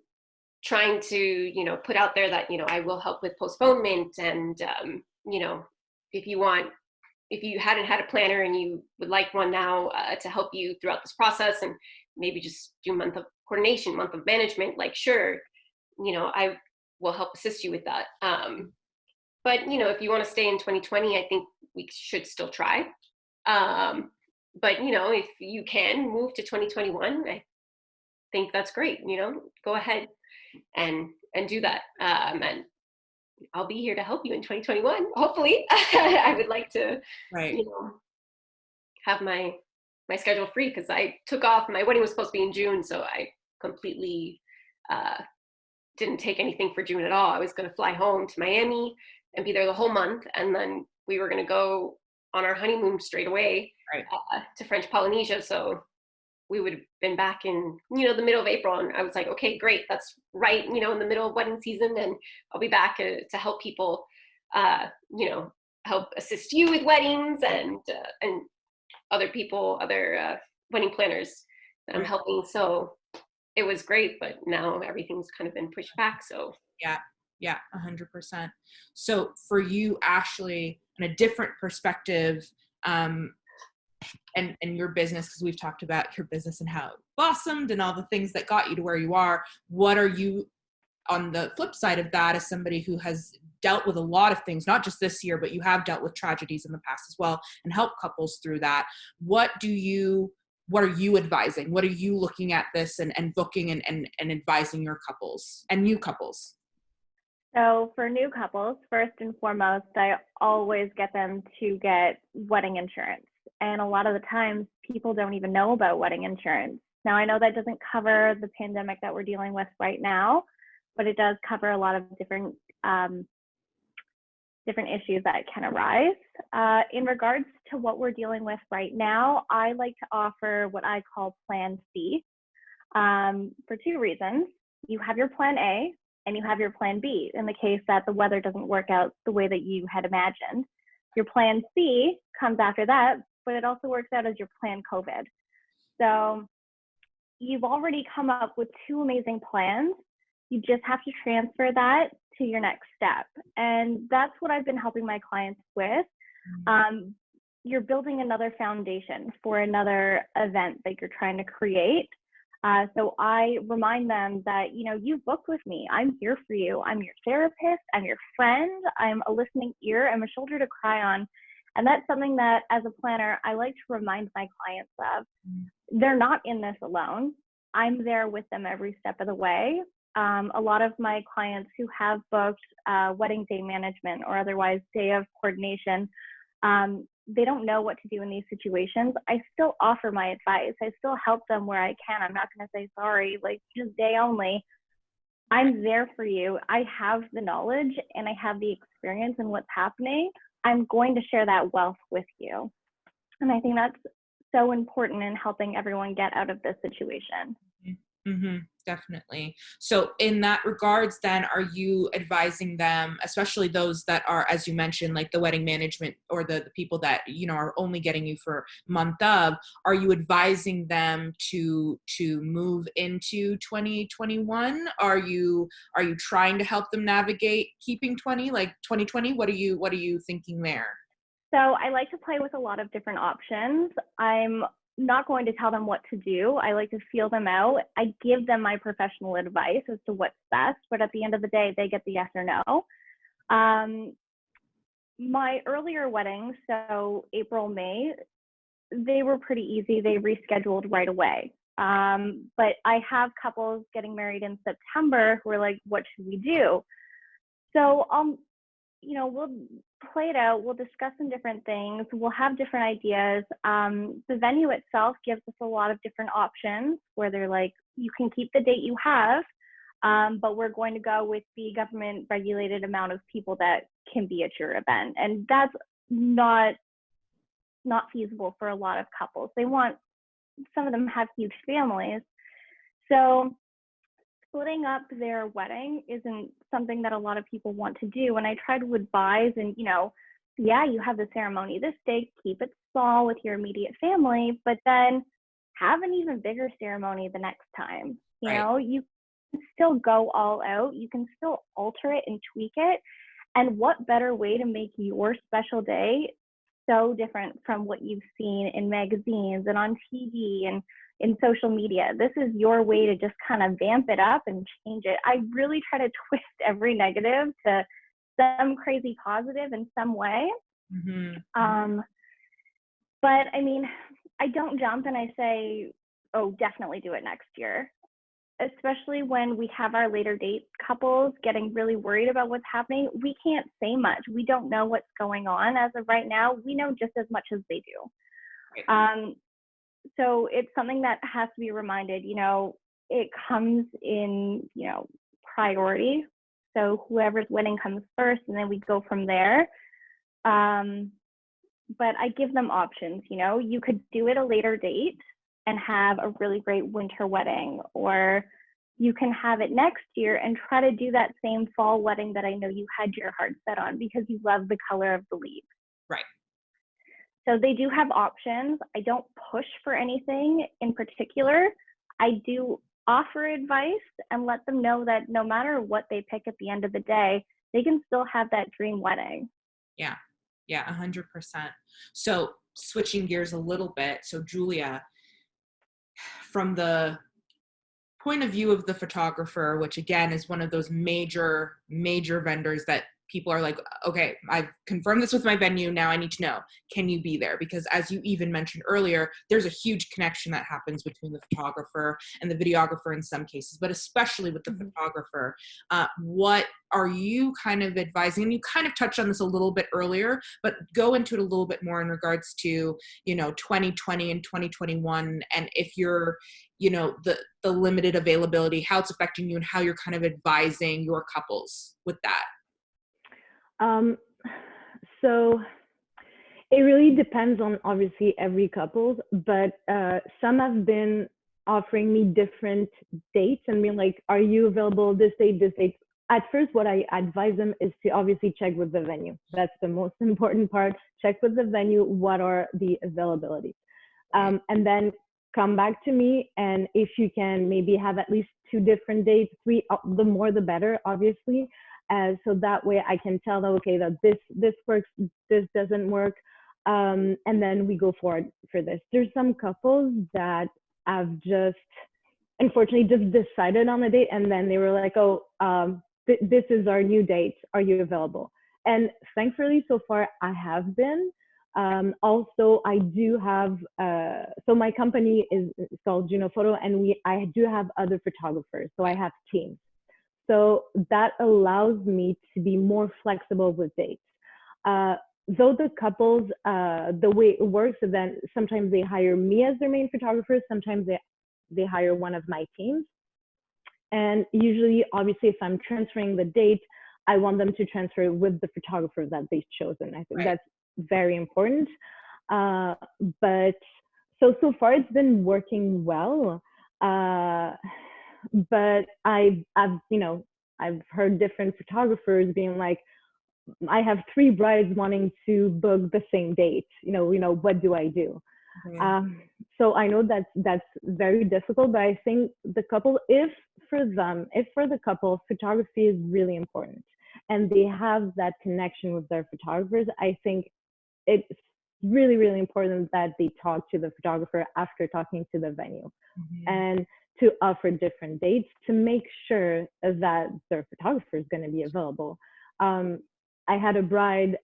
trying to, put out there that, I will help with postponement and, if you hadn't had a planner and you would like one now to help you throughout this process and maybe just do a month of coordination, month of management, like, sure, I will help assist you with that. But, if you want to stay in 2020, I think we should still try. But, if you can move to 2021, I think that's great. Go ahead and do that. And I'll be here to help you in 2021. Hopefully, I would like to, Right. have my schedule free because I took off. My wedding was supposed to be in June, so I completely didn't take anything for June at all. I was going to fly home to Miami and be there the whole month, and then we were going to go on our honeymoon straight away Right. To French Polynesia. So we would have been back in, the middle of April. And I was like, okay, great. That's right, in the middle of wedding season. And I'll be back to help people, help assist you with weddings and other people, other wedding planners that I'm Right. helping. So it was great, but now everything's kind of been pushed back. So Yeah, 100%. So for you, Ashley, in a different perspective, and your business, because we've talked about your business and how it blossomed and all the things that got you to where you are. What are you, on the flip side of that, as somebody who has dealt with a lot of things, not just this year, but you have dealt with tragedies in the past as well and helped couples through that. What are you advising? What are you looking at this and booking and advising your couples and new couples? So for new couples, first and foremost, I always get them to get wedding insurance. And a lot of the times people don't even know about wedding insurance. Now, I know that doesn't cover the pandemic that we're dealing with right now, but it does cover a lot of different issues that can arise. In regards to what we're dealing with right now, I like to offer what I call Plan C for two reasons. You have your Plan A and you have your Plan B in the case that the weather doesn't work out the way that you had imagined. Your Plan C comes after that, but it also works out as your Plan COVID. So you've already come up with two amazing plans. You just have to transfer that to your next step. And that's what I've been helping my clients with. You're building another foundation for another event that you're trying to create. So I remind them that, you've booked with me. I'm here for you. I'm your therapist. I'm your friend. I'm a listening ear. I'm a shoulder to cry on. And that's something that, as a planner, I like to remind my clients of. They're not in this alone. I'm there with them every step of the way. A lot of my clients who have booked wedding day management or otherwise day of coordination, they don't know what to do in these situations. I still offer my advice. I still help them where I can. I'm not going to say, sorry, like just day only. I'm there for you. I have the knowledge and I have the experience in what's happening. I'm going to share that wealth with you. And I think that's so important in helping everyone get out of this situation. Mm-hmm, definitely. So in that regards, then, are you advising them, especially those that are, as you mentioned, like the wedding management or the people that, are only getting you for a month of, are you advising them to move into 2021? Are you trying to help them navigate keeping 2020? What are you thinking there? So I like to play with a lot of different options. I'm not going to tell them what to do. I like to feel them out. I give them my professional advice as to what's best, but at the end of the day, they get the yes or no. My earlier weddings, so April, May, they were pretty easy. They rescheduled right away. But I have couples getting married in September who are like, what should we do? So we'll play it out. We'll discuss some different things. We'll have different ideas. The venue itself gives us a lot of different options where they're like, you can keep the date you have, but we're going to go with the government regulated amount of people that can be at your event. And that's not feasible for a lot of couples. Some of them have huge families. So splitting up their wedding isn't something that a lot of people want to do. And I try to advise, and yeah, you have the ceremony this day, keep it small with your immediate family, but then have an even bigger ceremony the next time. You know, you can still go all out, you can still alter it and tweak it. And what better way to make your special day so different from what you've seen in magazines and on TV and in social media? This is your way to just kind of vamp it up and change it. I really try to twist every negative to some crazy positive in some way. But I mean, I don't jump and I say, oh, definitely do it next year, especially when we have our later date couples getting really worried about what's happening. We can't say much. We don't know what's going on as of right now. We know just as much as they do. So it's something that has to be reminded, it comes in, priority. So whoever's wedding comes first, and then we go from there. But I give them options, you could do it a later date and have a really great winter wedding, or you can have it next year and try to do that same fall wedding that I know you had your heart set on because you love the color of the leaves. Right. So they do have options. I don't push for anything in particular. I do offer advice and let them know that no matter what they pick at the end of the day, they can still have that dream wedding. Yeah, 100%. So switching gears a little bit. So Julia, from the point of view of the photographer, which again is one of those major vendors that people are like, okay, I've confirmed this with my venue, now I need to know, can you be there? Because as you even mentioned earlier, there's a huge connection that happens between the photographer and the videographer in some cases, but especially with the photographer. What are you kind of advising? And you kind of touched on this a little bit earlier, but go into it a little bit more in regards to, 2020 and 2021, and if you're, the limited availability, how it's affecting you and how you're kind of advising your couples with that. So it really depends on obviously every couple, but some have been offering me different dates and being like, are you available this date, this date? At first, what I advise them is to obviously check with the venue. That's the most important part. Check with the venue, what are the availabilities? And then come back to me, and if you can maybe have at least 2 different dates, 3, the more the better, obviously. So that way I can tell them, okay, that this works, this doesn't work, and then we go forward for this. There's some couples that have just, unfortunately, just decided on a date, and then they were like, oh, this is our new date, are you available? And thankfully, so far, I have been. Also, I do have, so my company is called Juno Photo, and I do have other photographers, so I have teams. So that allows me to be more flexible with dates. Though the couples, the way it works is that sometimes they hire me as their main photographer, sometimes they hire one of my teams. And usually, obviously, if I'm transferring the date, I want them to transfer with the photographer that they've chosen. I think that's very important. But so far it's been working well. But I've heard different photographers being like, I have 3 brides wanting to book the same date. What do I do? So I know that's very difficult, but I think the couple, if for the couple, photography is really important and they have that connection with their photographers, I think it's really, really important that they talk to the photographer after talking to the venue and to offer different dates to make sure that their photographer is going to be available. I had a bride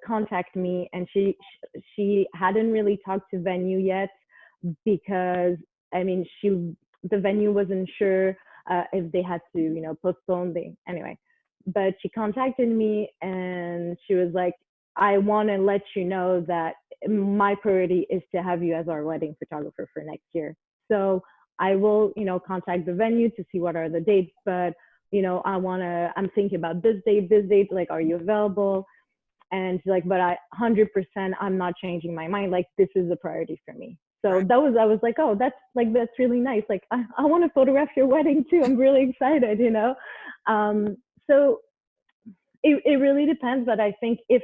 contact me, and she hadn't really talked to venue yet because the venue wasn't sure if they had to postpone. Anyway, but she contacted me and she was like, I want to let you know that my priority is to have you as our wedding photographer for next year. So I will, contact the venue to see what are the dates, but, I'm thinking about this date, like, are you available? And she's like, but 100%, I'm not changing my mind. Like, this is a priority for me. So Right. I was like, oh, that's really nice. Like, I want to photograph your wedding too. I'm really excited, So it really depends, but I think if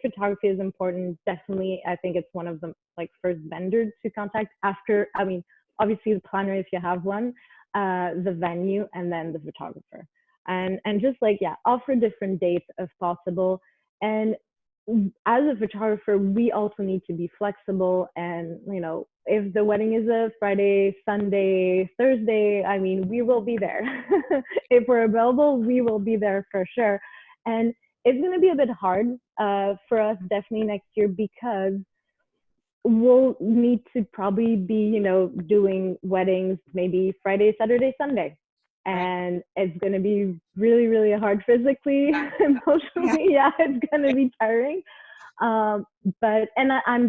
photography is important, definitely I think it's one of the like first vendors to contact after, obviously the planner if you have one, the venue, and then the photographer. And just like, offer different dates if possible. And as a photographer, we also need to be flexible. And, if the wedding is a Friday, Sunday, Thursday, we will be there. If we're available, we will be there for sure. And it's going to be a bit hard for us definitely next year because we'll need to probably be, doing weddings maybe Friday, Saturday, Sunday. And it's going to be really, really hard physically, emotionally. Yeah, it's going to be tiring. I'm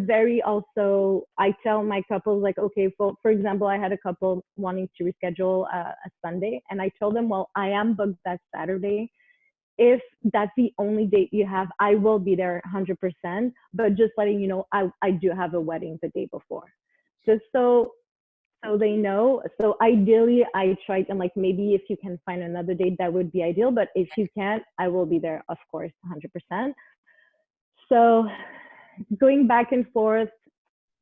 very also, I tell my couples like, okay, for example, I had a couple wanting to reschedule a Sunday, and I told them, well, I am booked that Saturday. If that's the only date you have, I will be there 100%, but just letting you know, I do have a wedding the day before, just so they know. So ideally I tried, and like, maybe if you can find another date, that would be ideal, but if you can't, I will be there, of course, 100%. So going back and forth,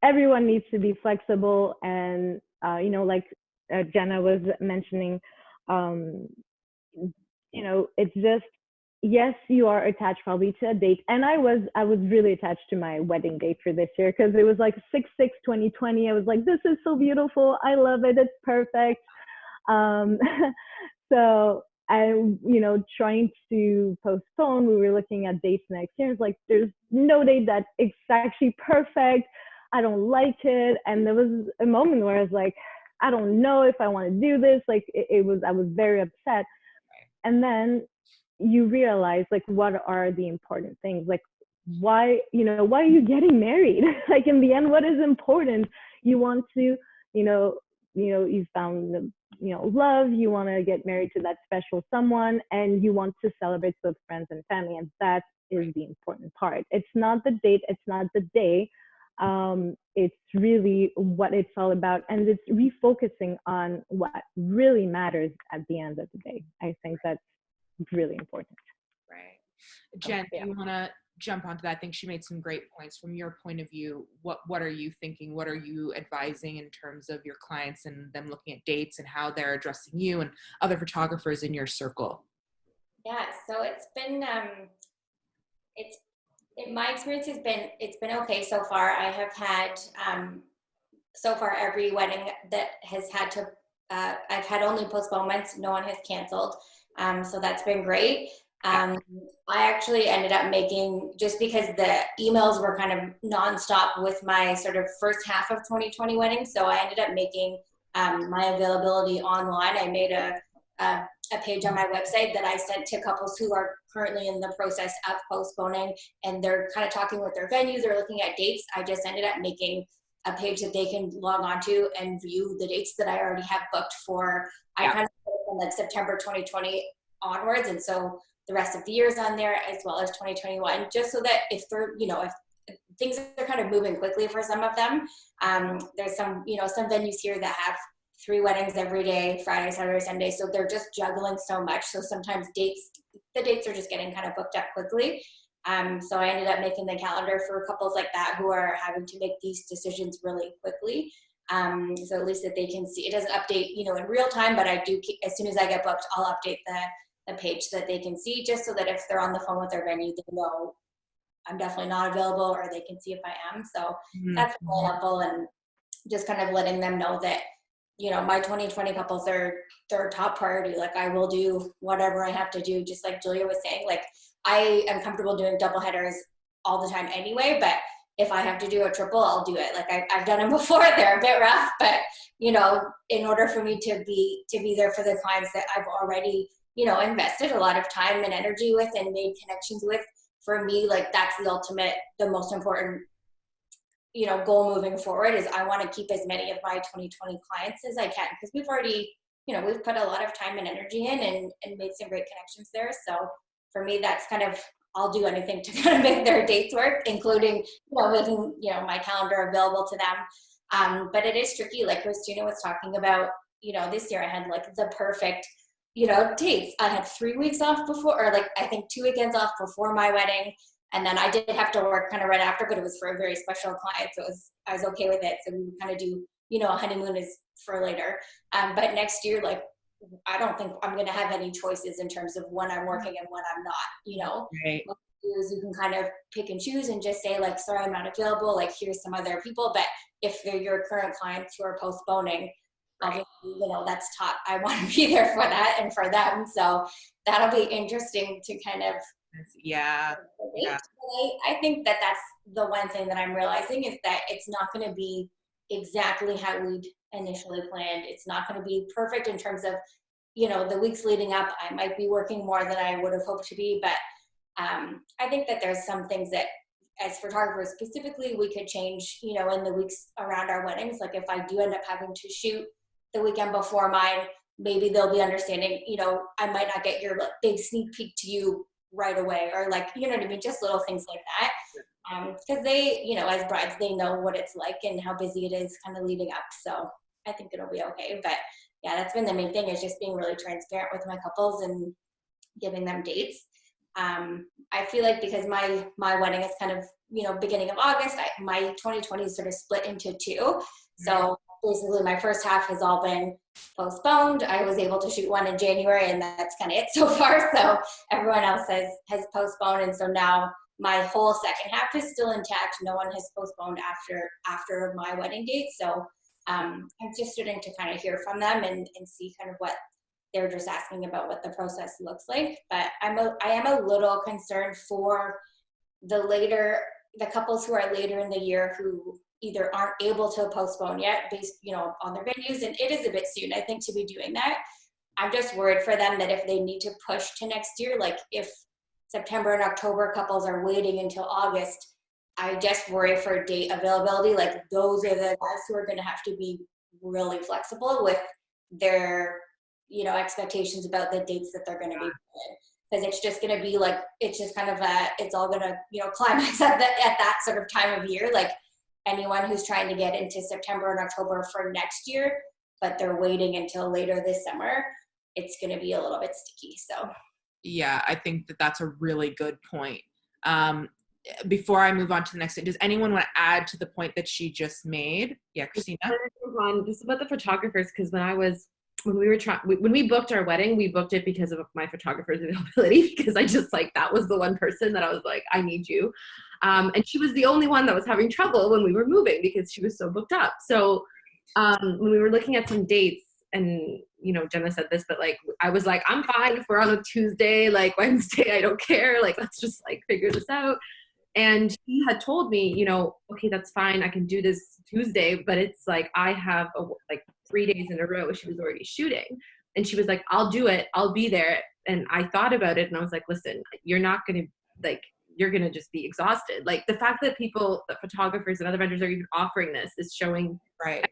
everyone needs to be flexible. And, like Jenna was mentioning, it's just, yes, you are attached probably to a date. And I was really attached to my wedding date for this year because it was like 6/6/2020. I was like, this is so beautiful. I love it. It's perfect. So I'm, trying to postpone. We were looking at dates next year. It's like, there's no date that it's actually perfect. I don't like it. And there was a moment where I was like, I don't know if I want to do this. Like, I was very upset. And then you realize, like, what are the important things? Like, why are you getting married? Like, in the end, what is important? You want to, you found, love, you want to get married to that special someone, and you want to celebrate with friends and family. And that is the important part. It's not the date. It's not the day. It's really what it's all about. And it's refocusing on what really matters at the end of the day. I think that's really important. Right. Jen, do you want to jump onto that? I think she made some great points. From your point of view, what are you thinking? What are you advising in terms of your clients and them looking at dates and how they're addressing you and other photographers in your circle? Yeah, so it's been, in my experience it's been okay so far. I have had, so far every wedding that has had to, I've had only postponements, no one has canceled. So that's been great. I actually ended up making, just because the emails were kind of nonstop with my sort of first half of 2020 wedding, so I ended up making my availability online. I made a page on my website that I sent to couples who are currently in the process of postponing, and they're kind of talking with their venues, they're looking at dates. I just ended up making a page that they can log on to and view the dates that I already have booked for. I kind of put it from like September 2020 onwards, and so the rest of the year is on there, as well as 2021, just so that if they're, if things are kind of moving quickly for some of them, there's some, some venues here that have 3 weddings every day, Friday, Saturday, Sunday, so they're just juggling so much. So sometimes the dates are just getting kind of booked up quickly. So I ended up making the calendar for couples like that who are having to make these decisions really quickly. So at least that they can see, it doesn't update, in real time, but I do, as soon as I get booked, I'll update the page so that they can see, just so that if they're on the phone with their venue, they know I'm definitely not available, or they can see if I am. So that's really helpful, and just kind of letting them know that, my 2020 couples are their top priority. Like, I will do whatever I have to do, just like Julia was saying. Like, I am comfortable doing double headers all the time anyway, but if I have to do a triple, I'll do it. Like, I've done them before. They're a bit rough, but in order for me to be there for the clients that I've already invested a lot of time and energy with and made connections with. For me, like that's the most important, goal moving forward is I want to keep as many of my 2020 clients as I can, because we've already, we've put a lot of time and energy in and made some great connections there. So for me, that's kind of, I'll do anything to kind of make their dates work, including, making, my calendar available to them. But it is tricky. Like Khrystyna was talking about, this year I had like the perfect, dates. I had 3 weeks off before, or like, I think 2 weekends off before my wedding. And then I did have to work kind of right after, but it was for a very special client. So I was okay with it. So we would kind of do, a honeymoon is for later. But next year, like, I don't think I'm going to have any choices in terms of when I'm working and when I'm not, Right. What you do is you can kind of pick and choose and just say like, sorry, I'm not available. Like, here's some other people. But if they're your current clients who are postponing, obviously, that's top. I want to be there for that and for them. So that'll be interesting to kind of, yeah. I think that that's the one thing that I'm realizing is that it's not going to be exactly how we'd initially planned. It's not going to be perfect in terms of, the weeks leading up. I might be working more than I would have hoped to be, but I think that there's some things that as photographers specifically, we could change, in the weeks around our weddings. Like if I do end up having to shoot the weekend before mine, maybe they'll be understanding, I might not get your big sneak peek to you right away, or like, you know what I mean? Just little things like that. Because they, as brides, they know what it's like and how busy it is kind of leading up. So I think it'll be okay. But yeah, that's been the main thing, is just being really transparent with my couples and giving them dates. I feel like because my wedding is kind of, beginning of August, my 2020 is sort of split into two. So basically my first half has all been postponed. I was able to shoot one in January, and that's kind of it so far. So everyone else has postponed. And so now my whole second half is still intact. No one has postponed after my wedding date. So I'm just starting to kind of hear from them and see kind of what they're just asking about, what the process looks like. But I am a little concerned for the couples who are later in the year who either aren't able to postpone yet based, on their venues. And it is a bit soon, I think, to be doing that. I'm just worried for them that if they need to push to next year, like if September and October couples are waiting until August, I just worry for date availability. Like those are the guys who are going to have to be really flexible with their, expectations about the dates that they're going to be in. Because it's just going to be like, it's just kind of it's all going to, climax at that sort of time of year. Like anyone who's trying to get into September and October for next year, but they're waiting until later this summer, it's going to be a little bit sticky. So Yeah, I think that that's a really good point. Before I move on to the next thing, does anyone want to add to the point that she just made? Yeah, Khrystyna. Just about the photographers, because when we booked our wedding, we booked it because of my photographer's availability, because I just that was the one person that I was like, I need you. And she was the only one that was having trouble when we were moving because she was so booked up. So when we were looking at some dates, and Jenna said this, but I was like, I'm fine if we're on a Tuesday, Wednesday, I don't care. Let's just figure this out. And she had told me, okay, that's fine. I can do this Tuesday, but it's I have 3 days in a row. She was already shooting, and she was like, I'll do it. I'll be there. And I thought about it, and I was like, listen, you're not going to you're going to just be exhausted. The fact that that photographers and other vendors are even offering this is showing right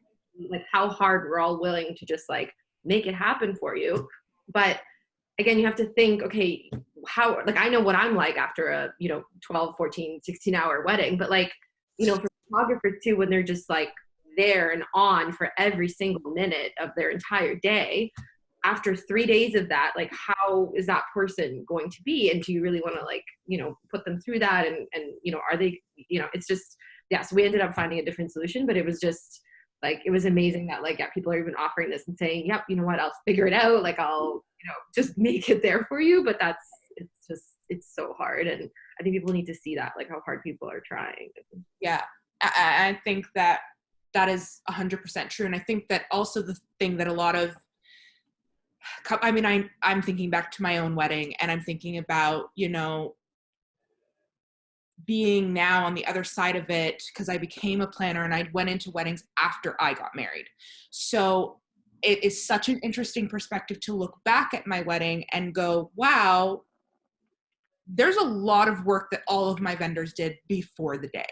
how hard we're all willing to just make it happen for you. But again, you have to think, okay, how, I know what I'm like after a, 12, 14, 16 hour wedding, but for photographers too, when they're just there and on for every single minute of their entire day, after 3 days of that, how is that person going to be? And do you really want to put them through that? And are they, it's just, yeah. So we ended up finding a different solution, but it was just it was amazing that people are even offering this and saying, yep, you know what, I'll figure it out. I'll, just make it there for you. But it's so hard. And I think people need to see that, how hard people are trying. Yeah. I think that is 100% true. And I think that also the thing that a lot of, I'm thinking back to my own wedding, and I'm thinking about, being now on the other side of it, because I became a planner and I went into weddings after I got married. So it is such an interesting perspective to look back at my wedding and go, wow, there's a lot of work that all of my vendors did before the day.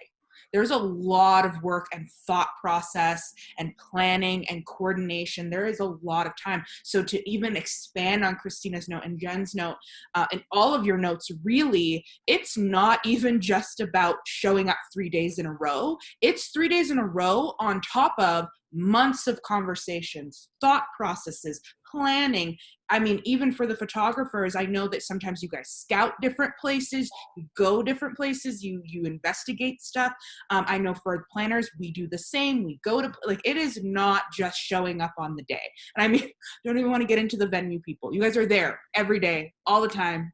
There's a lot of work and thought process and planning and coordination. There is a lot of time. So to even expand on Khrystyna's note and Jenn's note, and all of your notes, really, it's not even just about showing up 3 days in a row. It's 3 days in a row on top of months of conversations, thought processes, planning. I mean, even for the photographers, I know that sometimes you guys scout different places, you go different places, you investigate stuff. I know for planners, we do the same. We go to, like, it is not just showing up on the day. And I mean, don't even want to get into the venue people. You guys are there every day, all the time,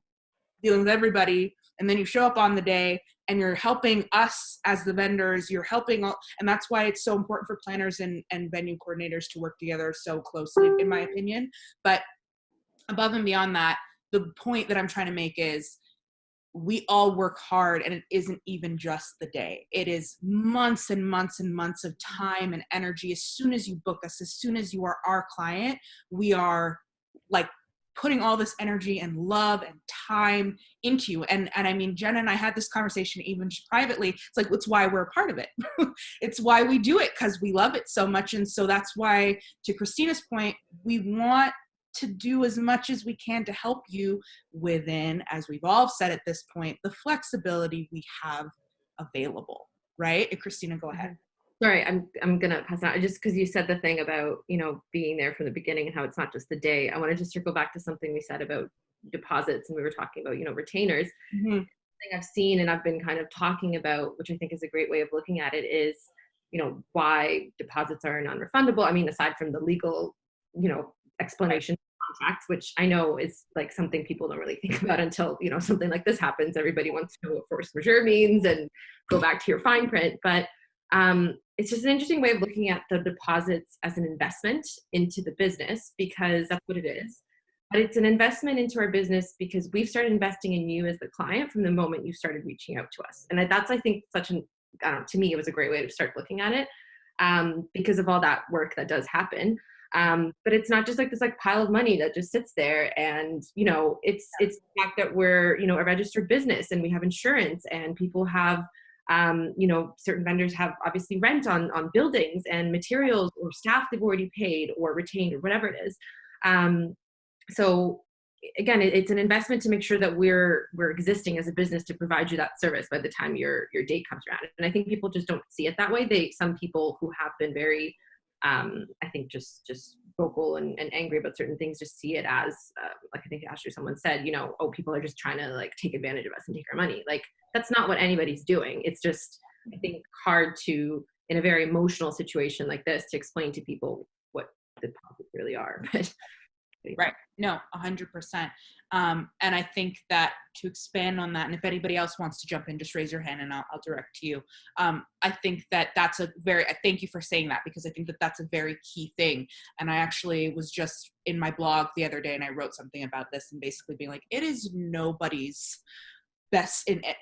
dealing with everybody. And then you show up on the day and you're helping us as the vendors, you're helping all, and that's why it's so important for planners and venue coordinators to work together so closely, in my opinion. But above and beyond that, the point that I'm trying to make is we all work hard, and it isn't even just the day. It is months and months and months of time and energy. As soon as you book us, as soon as you are our client, we are like putting all this energy and love and time into you. And I mean, Jenn and I had this conversation even just privately. It's like, it's why we're a part of it. It's why we do it, because we love it so much. And so that's why, to Khrystyna's point, we want to do as much as we can to help you within, as we've all said at this point, the flexibility we have available, right? And Khrystyna, go ahead. Sorry, I'm gonna pass out just because you said the thing about, you know, being there from the beginning and how it's not just the day. I want to just circle back to something we said about deposits, and we were talking about, you know, retainers. Mm-hmm. Thing I've seen and I've been kind of talking about, which I think is a great way of looking at it, is, you know, why deposits are non-refundable. I mean, aside from the legal, you know, explanation of contracts, which I know is like something people don't really think about until, you know, something like this happens. Everybody wants to know what force majeure means and go back to your fine print. But it's just an interesting way of looking at the deposits as an investment into the business, because that's what it is. But it's an investment into our business because we've started investing in you as the client from the moment you started reaching out to us. And that's, I think, such an, to me, it was a great way to start looking at it, because of all that work that does happen. But it's not just like this like pile of money that just sits there. And, you know, it's the fact that we're, you know, a registered business and we have insurance, and people have, you know, certain vendors have obviously rent on buildings and materials, or staff they've already paid or retained or whatever it is. So again, it's an investment to make sure that we're existing as a business to provide you that service by the time your date comes around. And I think people just don't see it that way. Some people who have been very, I think just vocal and angry about certain things just see it as, like I think Ashley, someone said, you know, oh, people are just trying to like take advantage of us and take our money. Like, that's not what anybody's doing. It's just, I think, hard to, in a very emotional situation like this, to explain to people what the deposits really are. But right. No, 100%. And I think that to expand on that, and if anybody else wants to jump in, just raise your hand and I'll direct to you. I think that that's thank you for saying that, because I think that that's a very key thing. And I actually was just in my blog the other day and I wrote something about this, and basically being like, it is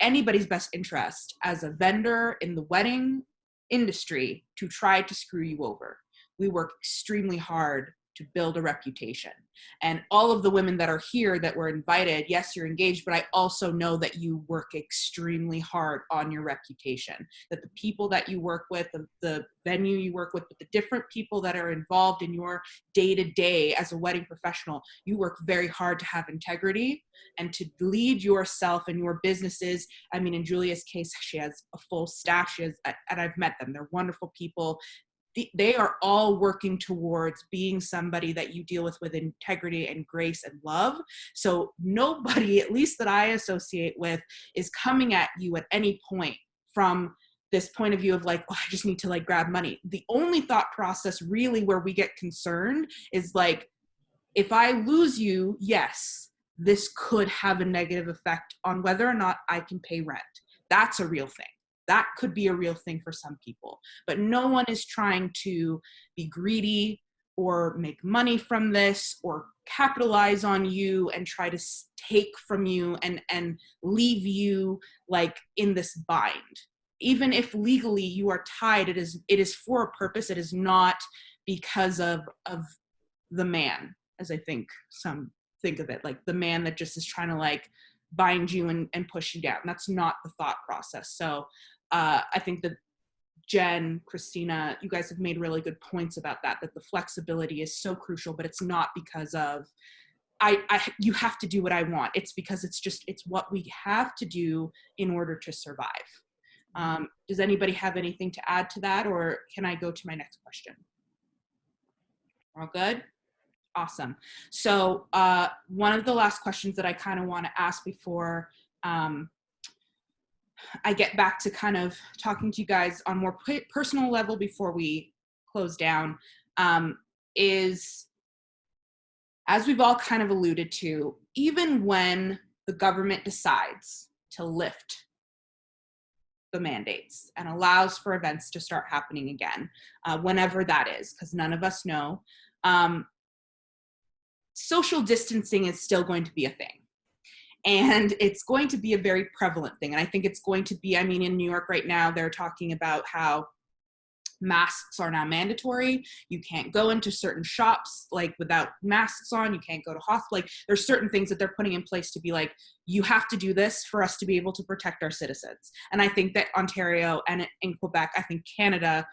anybody's best interest as a vendor in the wedding industry to try to screw you over. We work extremely hard to build a reputation. And all of the women that are here that were invited, yes, you're engaged, but I also know that you work extremely hard on your reputation, that the people that you work with, the venue you work with, but the different people that are involved in your day-to-day as a wedding professional, you work very hard to have integrity and to lead yourself and your businesses. I mean, in Julia's case, she has a full staff. And I've met them. They're wonderful people. They are all working towards being somebody that you deal with integrity and grace and love. So nobody, at least that I associate with, is coming at you at any point from this point of view of like, oh, I just need to like grab money. The only thought process really where we get concerned is like, if I lose you, yes, this could have a negative effect on whether or not I can pay rent. That's a real thing. That could be a real thing for some people, but no one is trying to be greedy or make money from this or capitalize on you and try to take from you and leave you like in this bind. Even if legally you are tied, it is for a purpose. It is not because of the man, as I think some think of it, like the man that just is trying to like bind you and push you down. That's not the thought process. So I think that Jenn, Khrystyna, you guys have made really good points about that the flexibility is so crucial, but it's not because of you have to do what I want. It's because it's what we have to do in order to survive. Does anybody have anything to add to that, or can I go to my next question? All good? Awesome. So one of the last questions that I kind of want to ask before I get back to kind of talking to you guys on more personal level before we close down is, as we've all kind of alluded to, even when the government decides to lift the mandates and allows for events to start happening again, whenever that is, because none of us know, social distancing is still going to be a thing. And it's going to be a very prevalent thing. And I think it's going to be, I mean, in New York right now, they're talking about how masks are now mandatory. You can't go into certain shops like without masks on. You can't go to hospital. Like there's certain things that they're putting in place to be like, you have to do this for us to be able to protect our citizens. And I think that Ontario and in Quebec, I think Canada,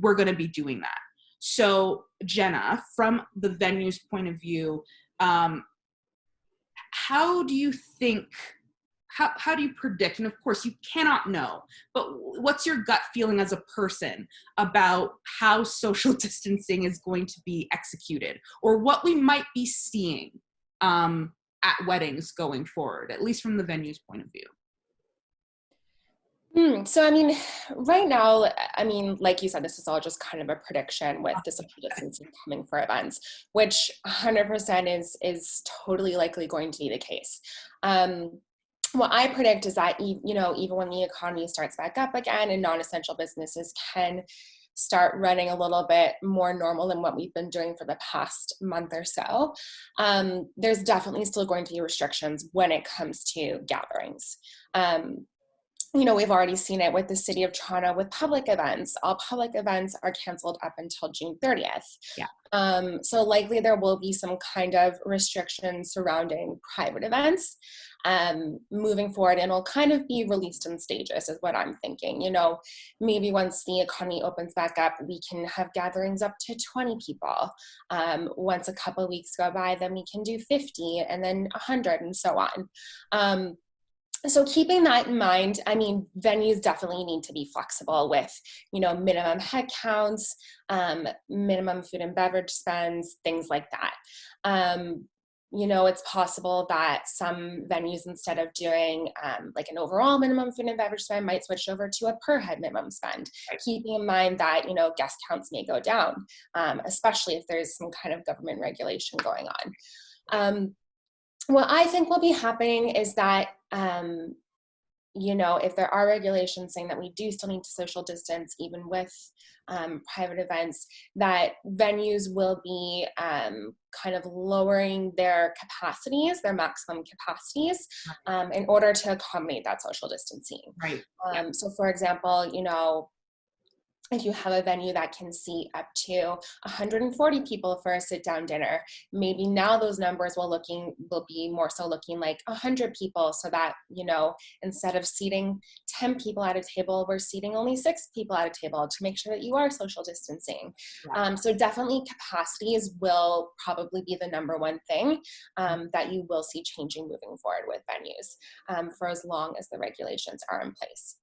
we're going to be doing that. So Jenna, from the venue's point of view, how do you think, how do you predict, and of course you cannot know, but what's your gut feeling as a person about how social distancing is going to be executed, or what we might be seeing at weddings going forward, at least from the venue's point of view? So, I mean, right now, I mean, like you said, this is all just kind of a prediction with the social distancing coming for events, which 100% is totally likely going to be the case. What I predict is that, you know, even when the economy starts back up again and non-essential businesses can start running a little bit more normal than what we've been doing for the past month or so, there's definitely still going to be restrictions when it comes to gatherings. You know, we've already seen it with the City of Toronto with public events. All public events are canceled up until June 30th. Yeah. So likely there will be some kind of restrictions surrounding private events moving forward, and it'll kind of be released in stages is what I'm thinking. You know, maybe once the economy opens back up, we can have gatherings up to 20 people. Once a couple of weeks go by, then we can do 50 and then 100 and so on. So keeping that in mind, I mean, venues definitely need to be flexible with, you know, minimum head counts, minimum food and beverage spends, things like that. You know, it's possible that some venues, instead of doing like an overall minimum food and beverage spend, might switch over to a per head minimum spend, keeping in mind that, you know, guest counts may go down, especially if there's some kind of government regulation going on. What I think will be happening is that, you know, if there are regulations saying that we do still need to social distance, even with private events, that venues will be kind of lowering their capacities, their maximum capacities, in order to accommodate that social distancing. Right. So for example, you know, if you have a venue that can seat up to 140 people for a sit-down dinner, maybe now those numbers will be more so looking like 100 people, so that, you know, instead of seating 10 people at a table, we're seating only 6 people at a table to make sure that you are social distancing. Yeah. So definitely capacities will probably be the number one thing that you will see changing moving forward with venues for as long as the regulations are in place.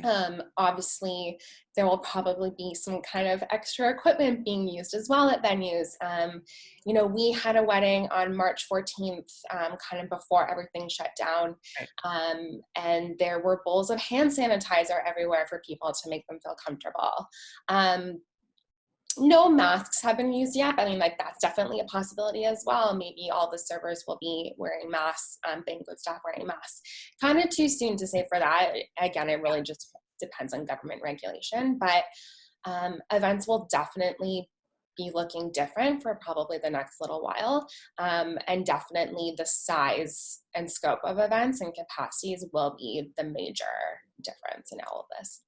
Right. Obviously, there will probably be some kind of extra equipment being used as well at venues. You know, we had a wedding on March 14th, kind of before everything shut down. Right. And there were bowls of hand sanitizer everywhere for people to make them feel comfortable. No masks have been used yet. I mean, like, that's definitely a possibility as well. Maybe all the servers will be wearing masks, banquet staff wearing masks. Kind of too soon to say for that. Again, it really just depends on government regulation, but events will definitely be looking different for probably the next little while. And definitely the size and scope of events and capacities will be the major difference in all of this.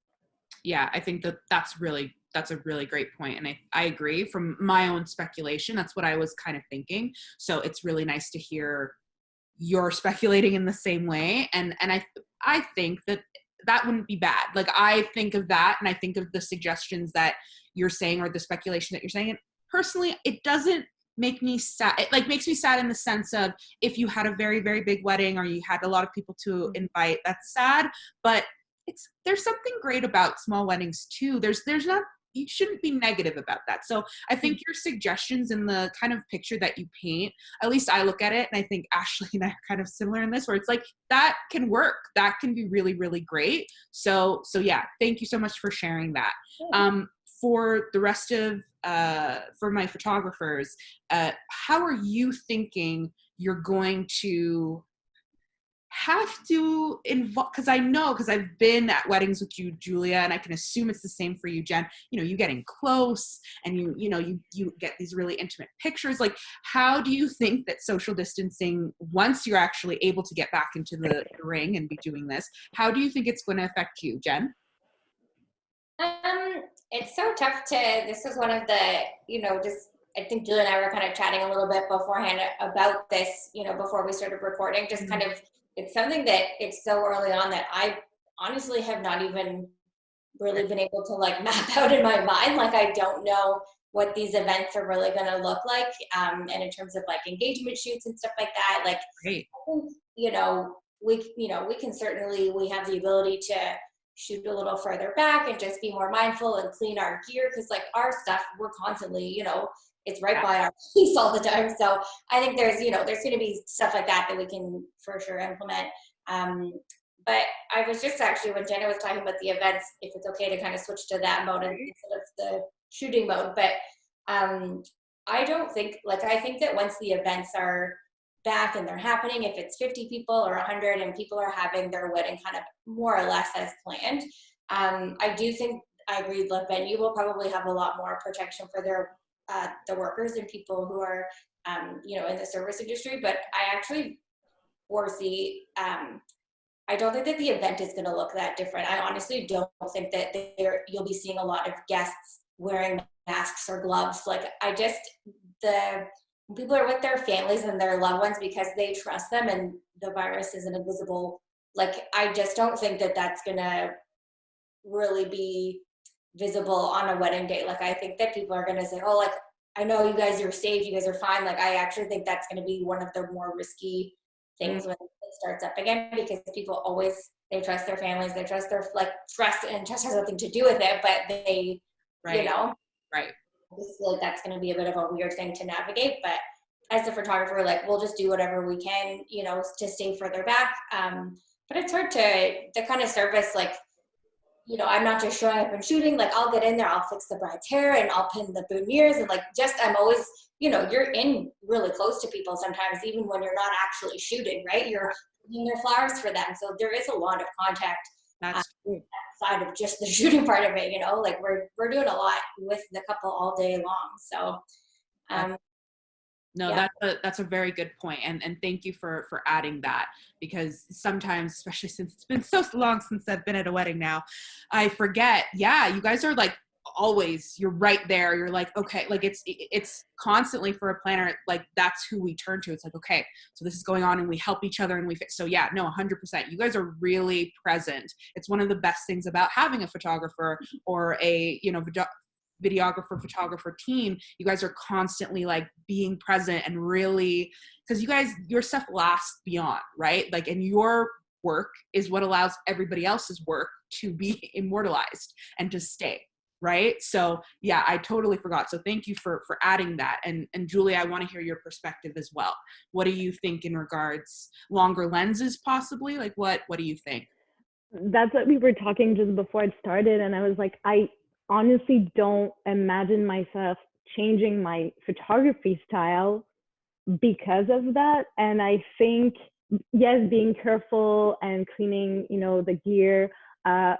Yeah, I think that's a really great point. And I agree. From my own speculation, that's what I was kind of thinking. So it's really nice to hear you're speculating in the same way. And I think that wouldn't be bad. Like, I think of that, and I think of the suggestions that you're saying, or the speculation that you're saying. And personally, it doesn't make me sad. It like makes me sad in the sense of, if you had a very, very big wedding, or you had a lot of people to invite, that's sad. But there's something great about small weddings too. There's not, you shouldn't be negative about that. So I think your suggestions and the kind of picture that you paint, at least I look at it, and I think Ashley and I are kind of similar in this, where it's like, that can work. That can be really, really great. So yeah, thank you so much for sharing that. For the rest of, for my photographers, how are you thinking you're going to have to involve, because I've been at weddings with you, Julia, and I can assume it's the same for you, Jen. You getting close, and you get these really intimate pictures. Like, how do you think that social distancing, once you're actually able to get back into the ring and be doing this, how do you think it's going to affect you, Jen? It's so tough this was one of the, just, I think Julia and I were kind of chatting a little bit beforehand about this, before we started recording, just kind of, it's something that it's so early on that I honestly have not even really been able to like map out in my mind. Like, I don't know what these events are really going to look like. And in terms of like engagement shoots and stuff like that, like, Great. I think, we can certainly, we have the ability to shoot a little further back and just be more mindful and clean our gear. Cause like our stuff, we're constantly, it's right by our piece all the time. So I think there's going to be stuff like that we can for sure implement. But I was just actually, when Jenna was talking about the events, if it's okay to kind of switch to that mode instead of the shooting mode. But I don't think, I think that once the events are back and they're happening, if it's 50 people or 100 and people are having their wedding kind of more or less as planned, I do think, I agree, the venue will probably have a lot more protection for the workers and people who are, in the service industry. But I actually foresee, I don't think that the event is going to look that different. I honestly don't think that you'll be seeing a lot of guests wearing masks or gloves. Like, when people are with their families and their loved ones because they trust them and the virus isn't invisible, like, I just don't think that that's going to really be visible on a wedding day. Like, I think that people are going to say, oh, like, I know you guys are safe, you guys are fine. Like, I actually think that's going to be one of the more risky things when it starts up again, because people they trust their families, they trust their, trust has nothing to do with it, but they, Right. I just feel like that's going to be a bit of a weird thing to navigate. But as a photographer, we'll just do whatever we can, to stay further back. But it's hard to kind of service, I'm not just showing up and shooting. I'll get in there, I'll fix the bride's hair and I'll pin the boutonnieres, and I'm always, you're in really close to people sometimes, even when you're not actually shooting, right? You're picking their flowers for them. So there is a lot of contact. That's true. Outside of just the shooting part of it, we're doing a lot with the couple all day long. So, no, yeah. that's a very good point. And thank you for adding that, because sometimes, especially since it's been so long since I've been at a wedding now, I forget, you guys are always, you're right there. You're okay, it's constantly, for a planner, that's who we turn to. It's okay, so this is going on and we help each other, and we so 100%. You guys are really present. It's one of the best things about having a photographer or a, videographer, photographer team. You guys are constantly being present, and really, because you guys, your stuff lasts beyond, right? And your work is what allows everybody else's work to be immortalized and to stay. Right. So I totally forgot. So thank you for adding that. And Julie, I want to hear your perspective as well. What do you think in regards longer lenses, possibly? What do you think? That's what we were talking just before it started. And I was I honestly don't imagine myself changing my photography style because of that. And I think, yes, being careful and cleaning, the gear,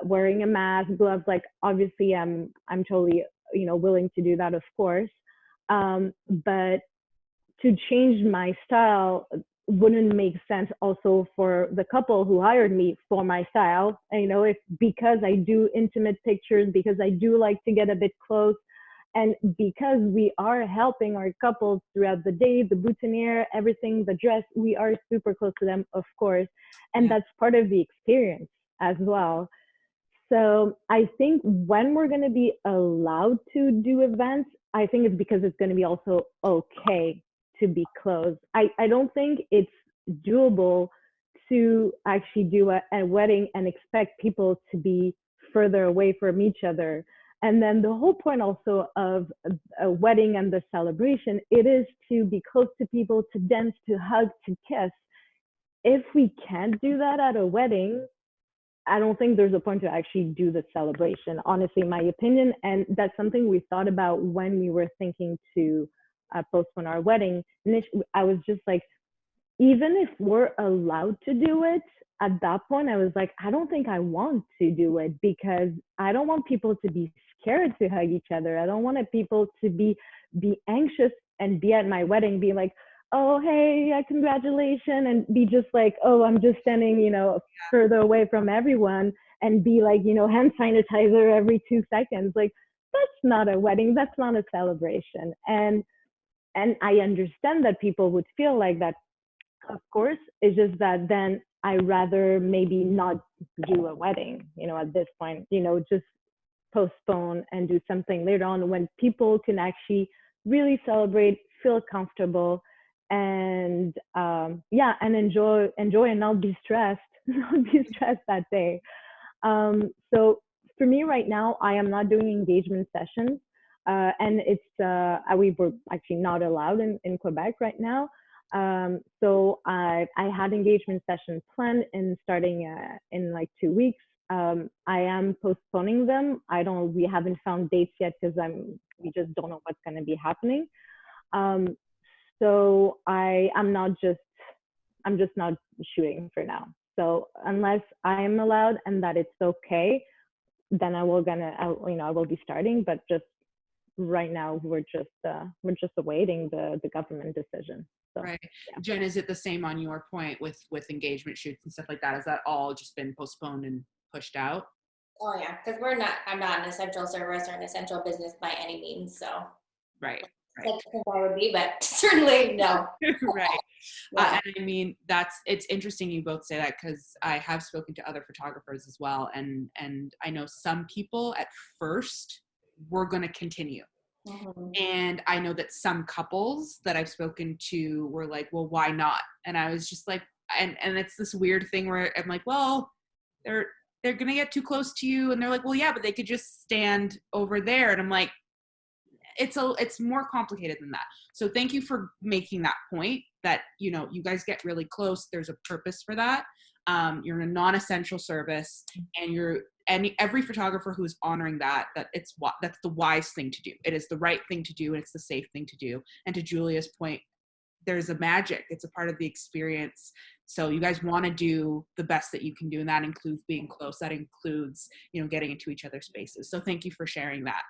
wearing a mask, gloves, obviously I'm totally, willing to do that, of course. But to change my style, wouldn't make sense also for the couple who hired me for my style. And, you know, if because I do intimate pictures, because I do like to get a bit close, and because we are helping our couples throughout the day, the boutonniere, everything, the dress, we are super close to them, of course. And that's part of the experience as well. So I think when we're going to be allowed to do events, I think it's because it's going to be also okay to be closed. I don't think it's doable to actually do a wedding and expect people to be further away from each other. And then the whole point also of a wedding and the celebration, it is to be close to people, to dance, to hug, to kiss. If we can't do that at a wedding, I don't think there's a point to actually do the celebration, honestly, in my opinion. And that's something we thought about when we were thinking to postpone our wedding. Initially, I was just like, even if we're allowed to do it, at that point, I was like, I don't think I want to do it, because I don't want people to be scared to hug each other. I don't want people to be anxious and be at my wedding, be like, oh, hey, congratulations, and be just like, oh, I'm just standing, you know, further away from everyone, and be like, you know, hand sanitizer every 2 seconds. Like, that's not a wedding. That's not a celebration. And I understand that people would feel like that, of course. It's just that then I rather maybe not do a wedding, you know, at this point, you know, just postpone and do something later on when people can actually really celebrate, feel comfortable, and and enjoy and not be stressed, that day. So for me right now, I am not doing engagement sessions, and it's we were actually not allowed in Quebec right now. So I had engagement sessions planned in starting in like 2 weeks. I am postponing them. We haven't found dates yet because we just don't know what's going to be happening. So I'm just not shooting for now. So unless I'm allowed and that it's okay, then I will be starting. But just right now, we're just awaiting the government decision. So, right. Yeah. Jen, is it the same on your point with engagement shoots and stuff like that? Has that all just been postponed and pushed out? Oh yeah, because I'm not an essential service or an essential business by any means. So Right. I think I would be, but certainly no. Right. Yeah. And I mean, it's interesting you both say that, because I have spoken to other photographers as well. And I know some people at first were going to continue. Mm-hmm. And I know that some couples that I've spoken to were like, well, why not? And I was just like, and it's this weird thing where I'm like, well, they're going to get too close to you. And they're like, well, yeah, but they could just stand over there. And I'm like, it's more complicated than that. So thank you for making that point, that, you know, you guys get really close. There's a purpose for that. You're in a non-essential service, and every photographer who is honoring that's the wise thing to do. It is the right thing to do, and it's the safe thing to do. And to Julia's point, there's a magic. It's a part of the experience. So you guys want to do the best that you can do, and that includes being close. That includes, you know, getting into each other's spaces. So thank you for sharing that.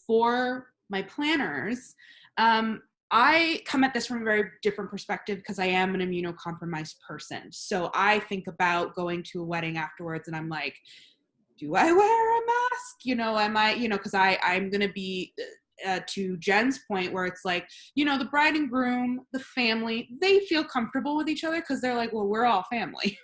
For my planners, I come at this from a very different perspective, because I am an immunocompromised person. So I think about going to a wedding afterwards, and I'm like, do I wear a mask? You know, am I, you know, because I'm going to be, to Jen's point, where it's like, you know, the bride and groom, the family, they feel comfortable with each other because they're like, well, we're all family.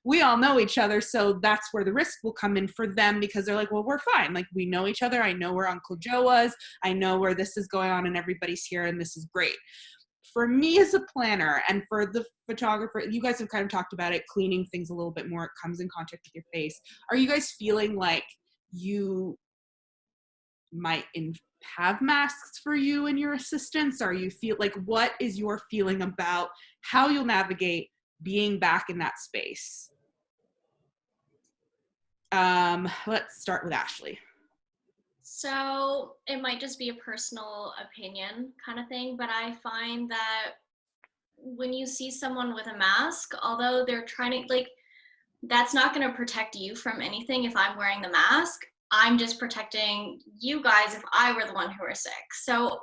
We all know each other. So that's where the risk will come in for them, because they're like, well, we're fine. Like, we know each other. I know where Uncle Joe was. I know where this is going on, and everybody's here, and this is great. For me as a planner, and for the photographer, you guys have kind of talked about it, cleaning things a little bit more. It comes in contact with your face. Are you guys feeling like you might have masks for you and your assistants? Or you feel like, what is your feeling about how you'll navigate being back in that space? Let's start with Ashley. So it might just be a personal opinion kind of thing, but I find that when you see someone with a mask, although they're trying to, like, that's not going to protect you from anything. If I'm wearing the mask, I'm just protecting you guys if I were the one who were sick. So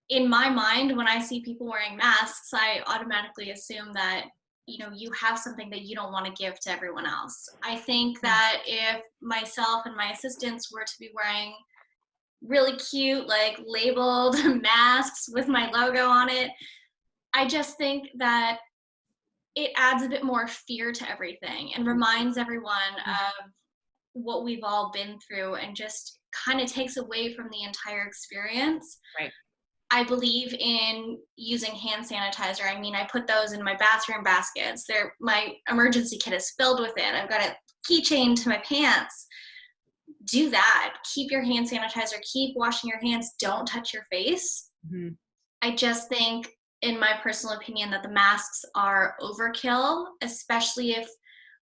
in my mind, when I see people wearing masks, I automatically assume that, you have something that you don't want to give to everyone else. I think that if myself and my assistants were to be wearing really cute, like labeled masks with my logo on it, I just think that it adds a bit more fear to everything and reminds everyone of what we've all been through and just kind of takes away from the entire experience. Right. I believe in using hand sanitizer. I mean, I put those in my bathroom baskets. My emergency kit is filled with it. I've got a keychain to my pants. Do that. Keep your hand sanitizer. Keep washing your hands. Don't touch your face. Mm-hmm. I just think, in my personal opinion, that the masks are overkill, especially if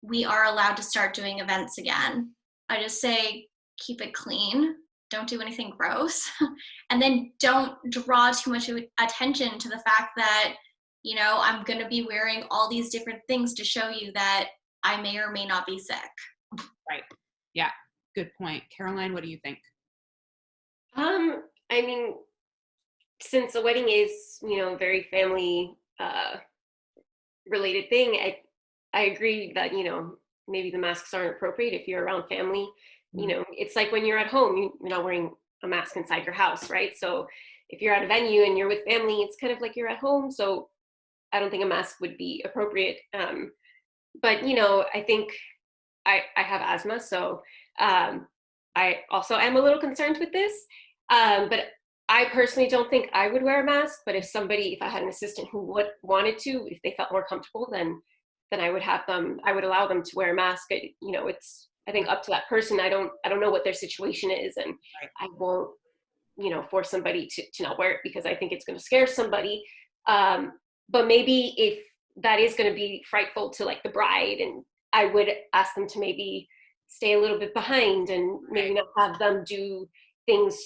we are allowed to start doing events again. I just say keep it clean. Don't do anything gross. And then don't draw too much attention to the fact that, I'm going to be wearing all these different things to show you that I may or may not be sick. Right. Yeah. Good point. Caroline, what do you think? I mean, since the wedding is, very family related thing, I agree that, maybe the masks aren't appropriate if you're around family. It's like when you're at home, you're not wearing a mask inside your house, right? So if you're at a venue and you're with family, it's kind of like you're at home. So I don't think a mask would be appropriate. But, I think I have asthma, so I also am a little concerned with this. But I personally don't think I would wear a mask, but if I had an assistant who wanted to, if they felt more comfortable, then I would allow them to wear a mask. It's, I think, up to that person. I don't know what their situation is, and Right. I won't, force somebody to not wear it because I think it's going to scare somebody. But maybe if that is going to be frightful to like the bride, and I would ask them to maybe stay a little bit behind and maybe not have them do things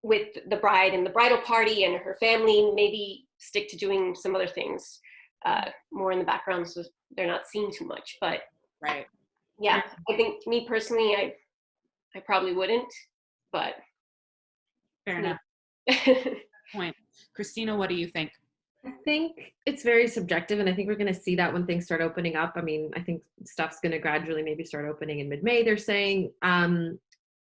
with the bride and the bridal party and her family, maybe stick to doing some other things more in the background so they're not seen too much. But Right. yeah, I think me personally, I probably wouldn't, but Fair enough. Point. Khrystyna, what do you think? I think it's very subjective, and I think we're going to see that when things start opening up. I mean, I think stuff's going to gradually maybe start opening in mid-May, they're saying.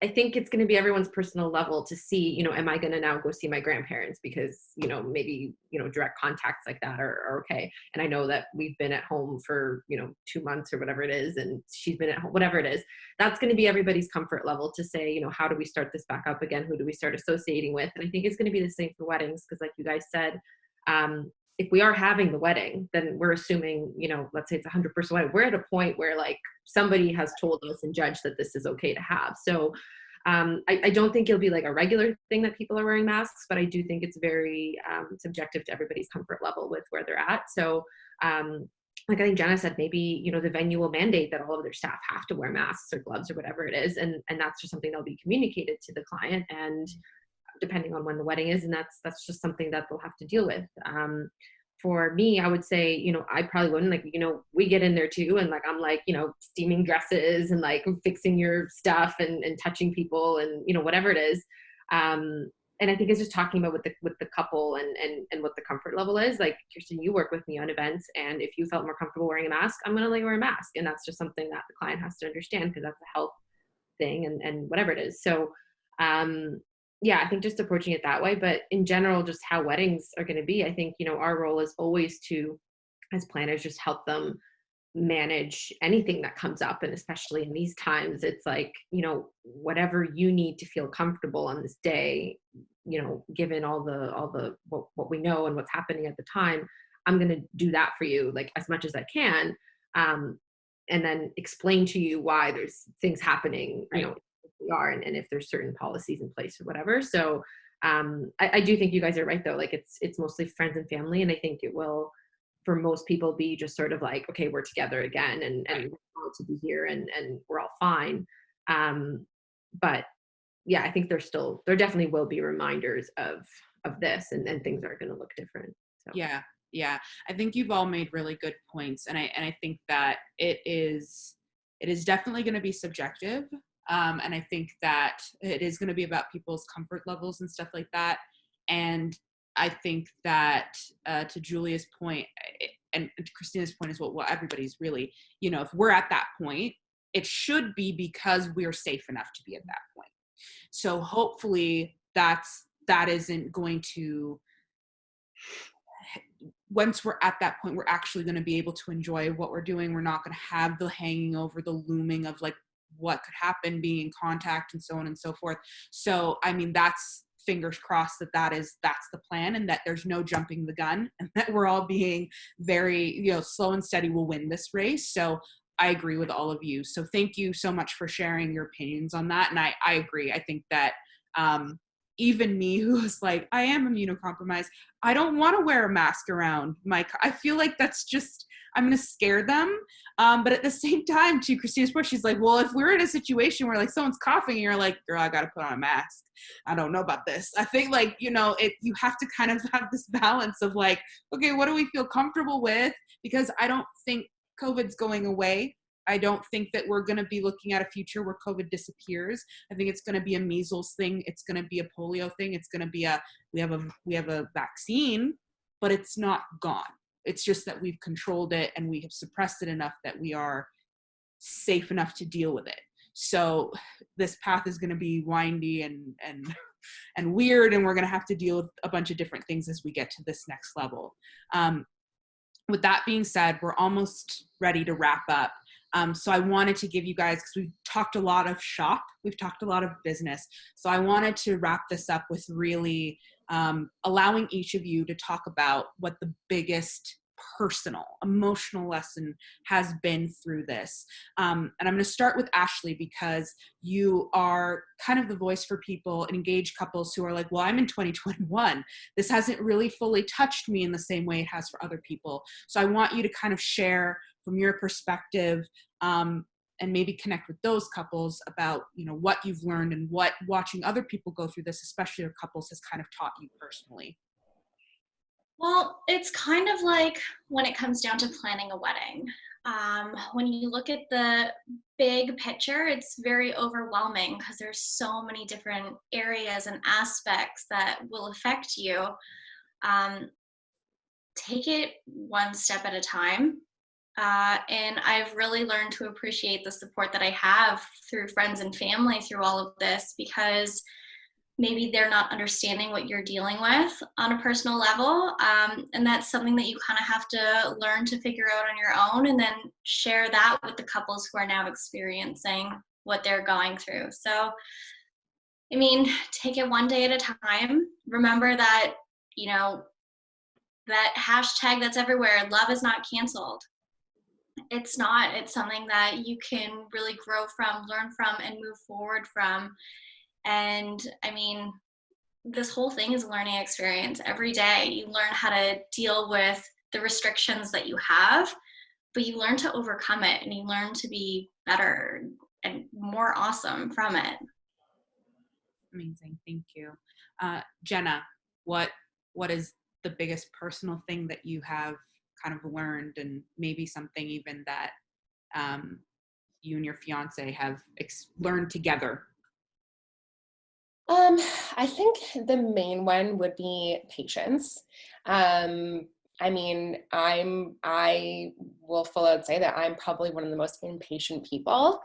I think it's going to be everyone's personal level to see, am I going to now go see my grandparents because, maybe, direct contacts like that are okay. And I know that we've been at home for, 2 months or whatever it is, and she's been at home, whatever it is. That's going to be everybody's comfort level to say, how do we start this back up again? Who do we start associating with? And I think it's going to be the same for weddings because like you guys said, if we are having the wedding, then we're assuming, let's say it's 100% wedding. We're at a point where like somebody has told us and judged that this is okay to have. So I don't think it'll be like a regular thing that people are wearing masks, but I do think it's very subjective to everybody's comfort level with where they're at. So like I think Jenna said, maybe, the venue will mandate that all of their staff have to wear masks or gloves or whatever it is. And that's just something that'll be communicated to the client, and depending on when the wedding is, and that's just something that they'll have to deal with. For me, I would say, I probably wouldn't, like, we get in there too, and like I'm like, steaming dresses and like fixing your stuff and touching people and whatever it is. And I think it's just talking about with the couple and what the comfort level is. Like Kirsten, you work with me on events, and if you felt more comfortable wearing a mask, I'm gonna let you wear a mask, and that's just something that the client has to understand because that's a health thing and whatever it is. So yeah, I think just approaching it that way. But in general, just how weddings are going to be, I think, our role is always to, as planners, just help them manage anything that comes up. And especially in these times, it's like, whatever you need to feel comfortable on this day, given all the what we know and what's happening at the time, I'm going to do that for you, like as much as I can. And then explain to you why there's things happening, we are, and if there's certain policies in place or whatever. So I do think you guys are right though. Like it's mostly friends and family, and I think it will, for most people, be just sort of like, okay, we're together again, and we're proud to be here, and we're all fine. But yeah, I think there definitely will be reminders of this, and things are going to look different. So. Yeah. I think you've all made really good points, and I think that it is definitely going to be subjective. And I think that it is going to be about people's comfort levels and stuff like that. And I think that to Julia's point and to Khrystyna's point is what everybody's really, if we're at that point, it should be because we're safe enough to be at that point. So hopefully that isn't going to, once we're at that point, we're actually going to be able to enjoy what we're doing. We're not going to have the hanging over, the looming of like what could happen, being in contact and so on and so forth. So, I mean, that's fingers crossed that's the plan, and that there's no jumping the gun, and that we're all being very, slow and steady will win this race. So I agree with all of you. So thank you so much for sharing your opinions on that. And I agree. I think that even me, who was like, I am immunocompromised, I don't want to wear a mask around I feel like that's just, I'm going to scare them. But at the same time, to Khrystyna's point, she's like, well, if we're in a situation where like someone's coughing and you're like, girl, I got to put on a mask, I don't know about this. I think like, you have to kind of have this balance of like, okay, what do we feel comfortable with? Because I don't think COVID's going away. I don't think that we're going to be looking at a future where COVID disappears. I think it's going to be a measles thing. It's going to be a polio thing. It's going to be we have a vaccine, but it's not gone. It's just that we've controlled it and we have suppressed it enough that we are safe enough to deal with it. So this path is going to be windy and weird, and we're going to have to deal with a bunch of different things as we get to this next level. With that being said, we're almost ready to wrap up. So I wanted to give you guys, because we've talked a lot of shop, we've talked a lot of business. So I wanted to wrap this up with really allowing each of you to talk about what the biggest personal, emotional lesson has been through this. And I'm going to start with Ashley, because you are kind of the voice for people, engaged couples who are like, well, I'm in 2021. This hasn't really fully touched me in the same way it has for other people. So I want you to kind of share from your perspective, and maybe connect with those couples about, what you've learned and what watching other people go through this, especially your couples, has kind of taught you personally. Well, it's kind of like when it comes down to planning a wedding. When you look at the big picture, it's very overwhelming because there's so many different areas and aspects that will affect you. Take it one step at a time. And I've really learned to appreciate the support that I have through friends and family through all of this, because maybe they're not understanding what you're dealing with on a personal level. And that's something that you kind of have to learn to figure out on your own, and then share that with the couples who are now experiencing what they're going through. So, I mean, take it one day at a time. Remember that, that hashtag that's everywhere, love is not canceled. It's not. It's something that you can really grow from, learn from, and move forward from. And I mean, this whole thing is a learning experience. Every day you learn how to deal with the restrictions that you have, but you learn to overcome it, and you learn to be better and more awesome from it. Amazing. Thank you. Jenna, what is the biggest personal thing that you have kind of learned, and maybe something even that you and your fiance have learned together? I think the main one would be patience. I mean, I will full out say that I'm probably one of the most impatient people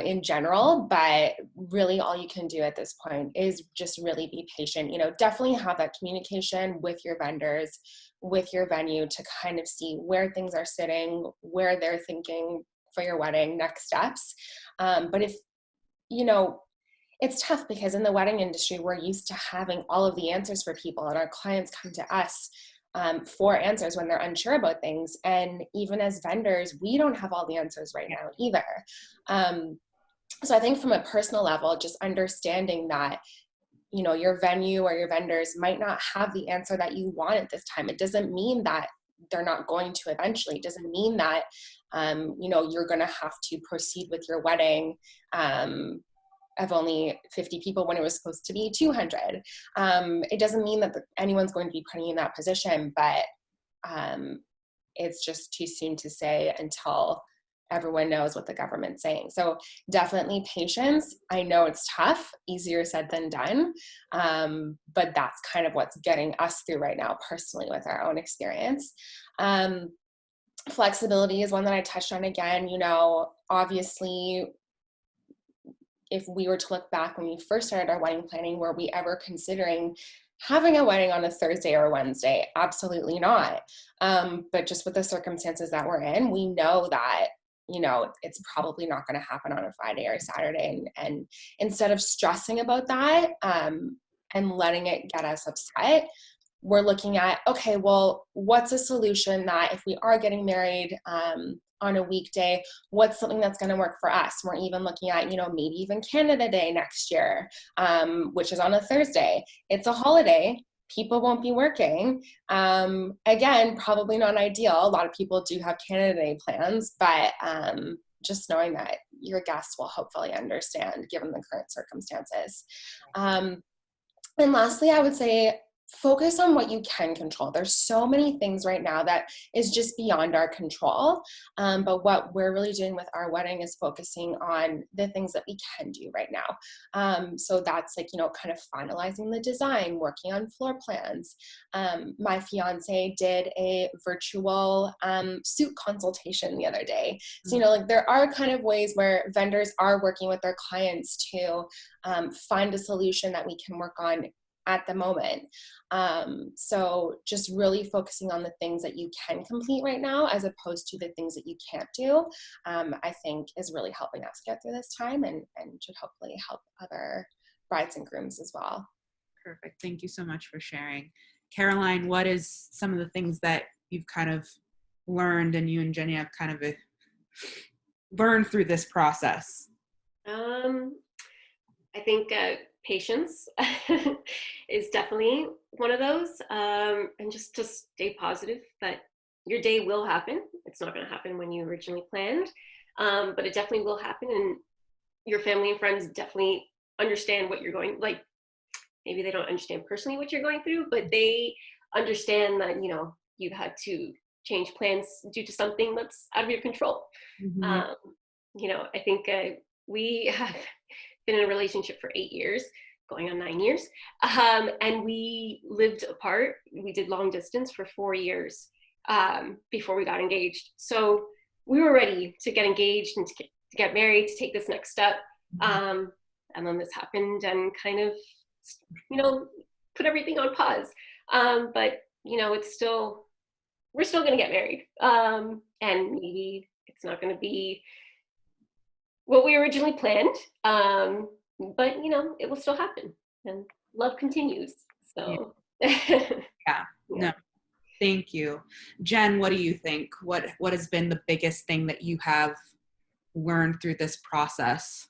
in general, but really all you can do at this point is just really be patient. Definitely have that communication with your vendors, with your venue, to kind of see where things are sitting, where they're thinking for your wedding, next steps. But if, it's tough, because in the wedding industry, we're used to having all of the answers for people, and our clients come to us for answers when they're unsure about things. And even as vendors, we don't have all the answers right now either. So I think from a personal level, just understanding that, your venue or your vendors might not have the answer that you want at this time. It doesn't mean that they're not going to eventually. It doesn't mean that, you're going to have to proceed with your wedding of only 50 people when it was supposed to be 200. It doesn't mean that anyone's going to be putting you in that position, but it's just too soon to say until everyone knows what the government's saying. So definitely patience. I know it's tough, easier said than done, but that's kind of what's getting us through right now personally with our own experience. Flexibility is one that I touched on again. You know, obviously, if we were to look back when we first started our wedding planning, were we ever considering having a wedding on a Thursday or a Wednesday? Absolutely not. But just with the circumstances that we're in, we know that, you know, it's probably not going to happen on a Friday or a Saturday. And instead of stressing about that and letting it get us upset, we're looking at, okay, well, what's a solution that if we are getting married on a weekday, what's something that's going to work for us? We're even looking at, you know, maybe even Canada Day next year, which is on a Thursday. It's a holiday. People won't be working. Again, probably not ideal. A lot of people do have Canada Day plans, but just knowing that your guests will hopefully understand given the current circumstances. And lastly, I would say focus on what you can control. There's so many things right now that is just beyond our control. But what we're really doing with our wedding is focusing on the things that we can do right now. So that's like, you know, kind of finalizing the design, working on floor plans. My fiance did a virtual suit consultation the other day. So, you know, like there are kind of ways where vendors are working with their clients to find a solution that we can work on at the moment. So just really focusing on the things that you can complete right now, as opposed to the things that you can't do, I think is really helping us get through this time and should hopefully help other brides and grooms as well. Perfect. Thank you so much for sharing. Caroline, what is some of the things that you've kind of learned and you and Jenny have kind of learned through this process? I think patience is definitely one of those, and just to stay positive that your day will happen. It's not going to happen when you originally planned, but it definitely will happen, and your family and friends definitely understand what you're going, like maybe they don't understand personally what you're going through, but they understand that, you know, you've had to change plans due to something that's out of your control. Mm-hmm. You know, I think we have been in a relationship for 8 years, going on 9 years. And we lived apart. We did long distance for 4 years before we got engaged. So we were ready to get engaged and to get married, to take this next step. And then this happened and kind of, you know, put everything on pause. But, you know, we're still going to get married. And maybe it's not going to be what we originally planned, but you know, it will still happen, and love continues. So, yeah. No, thank you, Jen. What do you think? What has been the biggest thing that you have learned through this process?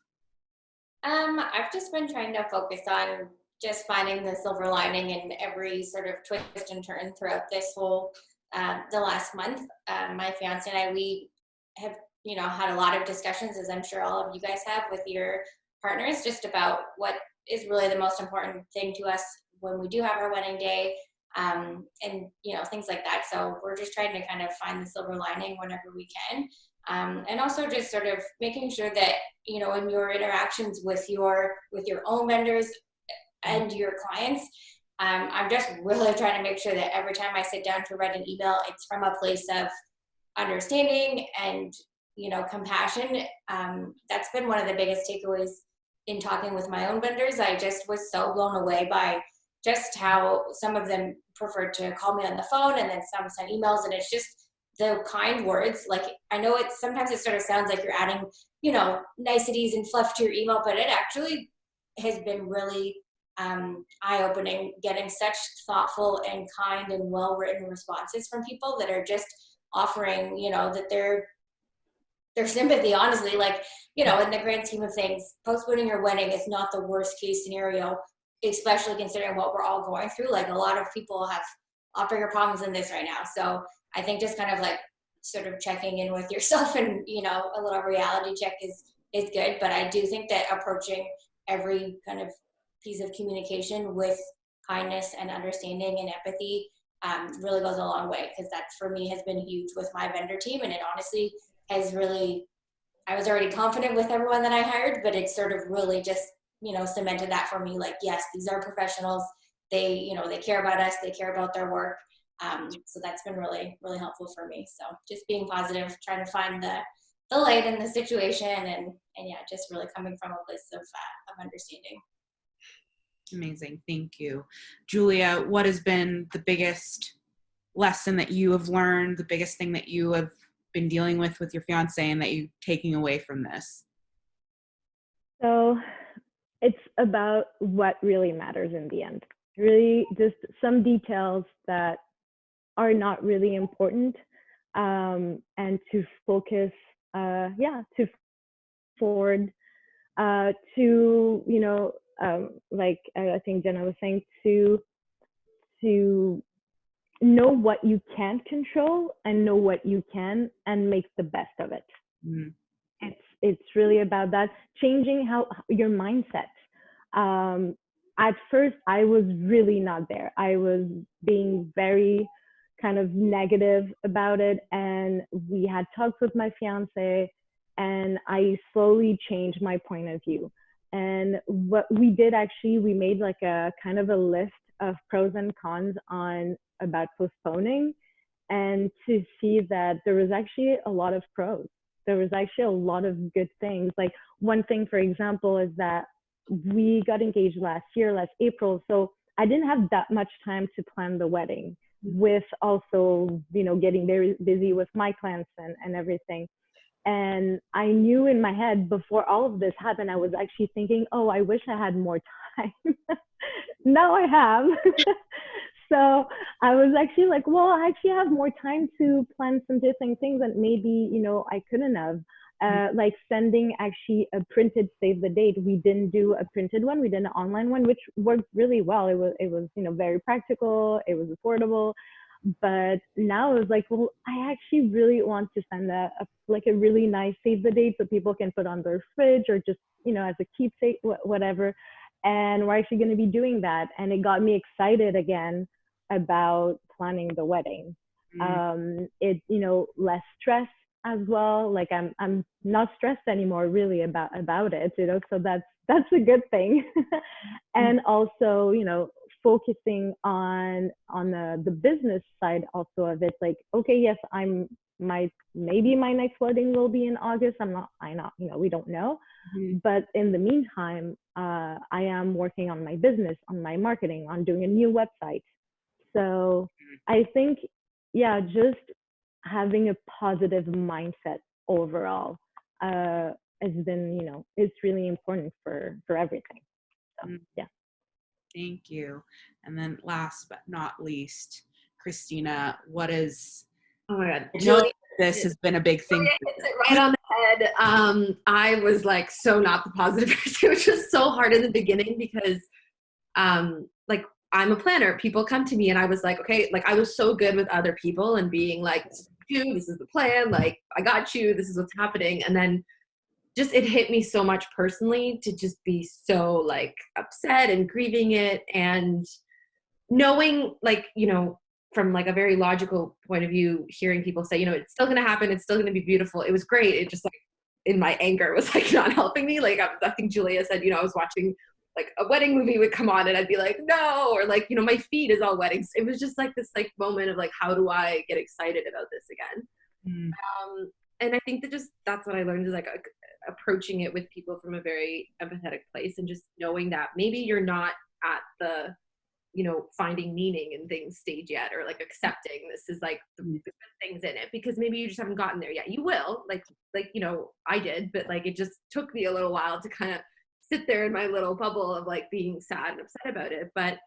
I've just been trying to focus on just finding the silver lining in every sort of twist and turn throughout this whole the last month. My fiance and I, we have, you know, had a lot of discussions, as I'm sure all of you guys have with your partners, just about what is really the most important thing to us when we do have our wedding day, and, you know, things like that. So we're just trying to kind of find the silver lining whenever we can. And also just sort of making sure that, you know, in your interactions with your own vendors and your clients, I'm just really trying to make sure that every time I sit down to write an email, it's from a place of understanding and, you know, compassion. That's been one of the biggest takeaways in talking with my own vendors. I just was so blown away by just how some of them preferred to call me on the phone, and then some send emails, and it's just the kind words. Like, I know sometimes it sort of sounds like you're adding, you know, niceties and fluff to your email, but it actually has been really eye-opening, getting such thoughtful and kind and well-written responses from people that are just offering, you know, that their sympathy, honestly. Like, you know, in the grand scheme of things, postponing your wedding is not the worst case scenario, especially considering what we're all going through. Like, a lot of people have a lot bigger problems than this right now. So I think just kind of like sort of checking in with yourself and, you know, a little reality check is good. But I do think that approaching every kind of piece of communication with kindness and understanding and empathy really goes a long way, because that for me has been huge with my vendor team, and it honestly has really I was already confident with everyone that I hired, but it sort of really just, cemented that for me. Like, yes, these are professionals. They, they care about us. They care about their work. So that's been really, really helpful for me. So just being positive, trying to find the light in the situation, and yeah, just really coming from a place of understanding. Amazing. Thank you. Julia, what has been the biggest lesson that you have learned, the biggest thing that you have been dealing with your fiance, and that you're taking away from this? So it's about what really matters in the end. Really just some details that are not really important, and to focus, to forward, to, like I think Jenna was saying, to know what you can't control and know what you can and make the best of it. Mm. It's really about that, changing how your mindset. At first, I was really not there. I was being very kind of negative about it, and we had talks with my fiance, and I slowly changed my point of view. And what we did, actually, we made like a kind of a list of pros and cons on about postponing, and to see that there was actually a lot of pros. There was actually a lot of good things. Like, one thing, for example, is that we got engaged last April. So I didn't have that much time to plan the wedding, with also, getting very busy with my clients and everything. And I knew in my head, before all of this happened, I was actually thinking, oh, I wish I had more time. Now I have. So I was actually like, well, I actually have more time to plan some different things that maybe, I couldn't have. Like sending actually a printed save the date. We didn't do a printed one. We did an online one, which worked really well. It was very practical. It was affordable. But now it's like, well, I actually really want to send a really nice save the date so people can put on their fridge, or just, as a keepsake, whatever. And we're actually going to be doing that. And it got me excited again about planning the wedding. It, less stress as well. Like, I'm not stressed anymore really about it, so that's a good thing. And also, focusing on the business side also of it. Like, okay, yes, maybe my next wedding will be in August. We don't know. But in the meantime, I am working on my business, on my marketing, on doing a new website. So I think, just having a positive mindset overall has been, it's really important for everything. So, yeah. Thank you. And then last but not least, Khrystyna, what is... Oh my God. Julia, this has been a big thing. Hits it right on the head. I was like so not the positive person, which was so hard in the beginning because like, I'm a planner. People come to me and I was like, okay, like I was so good with other people and being like, this is the plan. Like, I got you, this is what's happening. And then just, it hit me so much personally to just be so like upset and grieving it, and knowing, like, from like a very logical point of view, hearing people say, it's still going to happen. It's still going to be beautiful. It was great. It just, like, in my anger was like not helping me. Like, I think Julia said, I was watching like a wedding movie would come on and I'd be like, no, or like, my feed is all weddings. It was just like this like moment of like, how do I get excited about this again? And I think that's what I learned, is like approaching it with people from a very empathetic place, and just knowing that maybe you're not at the, finding meaning in things stage yet, or like accepting this is like the good things in it, because maybe you just haven't gotten there yet. You will, like, I did, but like, it just took me a little while to kind of sit there in my little bubble of like being sad and upset about it. But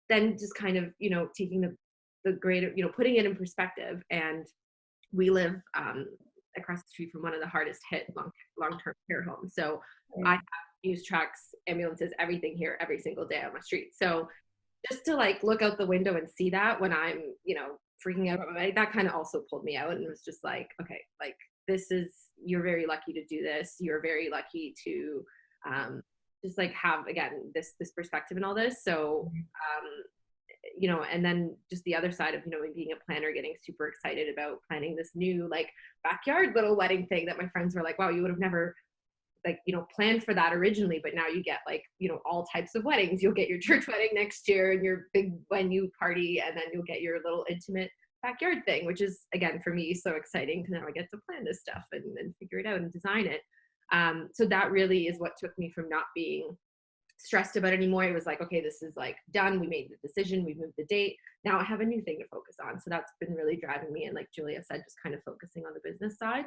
then just kind of, taking the greater, putting it in perspective. And we live across the street from one of the hardest hit long-term care homes. So I have news trucks, ambulances, everything here every single day on my street. So just to like look out the window and see that when I'm, freaking out about my, that kind of also pulled me out, and it was just like, okay, like you're very lucky to do this. You're very lucky to just like have, again, this perspective and all this. So you know, and then just the other side of, you know, being a planner, getting super excited about planning this new like backyard little wedding thing that my friends were like, wow, you would have never like, you know, planned for that originally, but now you get like, you know, all types of weddings. You'll get your church wedding next year and your big venue party, and then you'll get your little intimate backyard thing, which is, again, for me, so exciting because now I get to plan this stuff and figure it out and design it. So that really is what took me from not being stressed about it anymore. It was like, okay, this is like done. We made the decision. We moved the date. Now I have a new thing to focus on. So that's been really driving me. And like Julia said, just kind of focusing on the business side.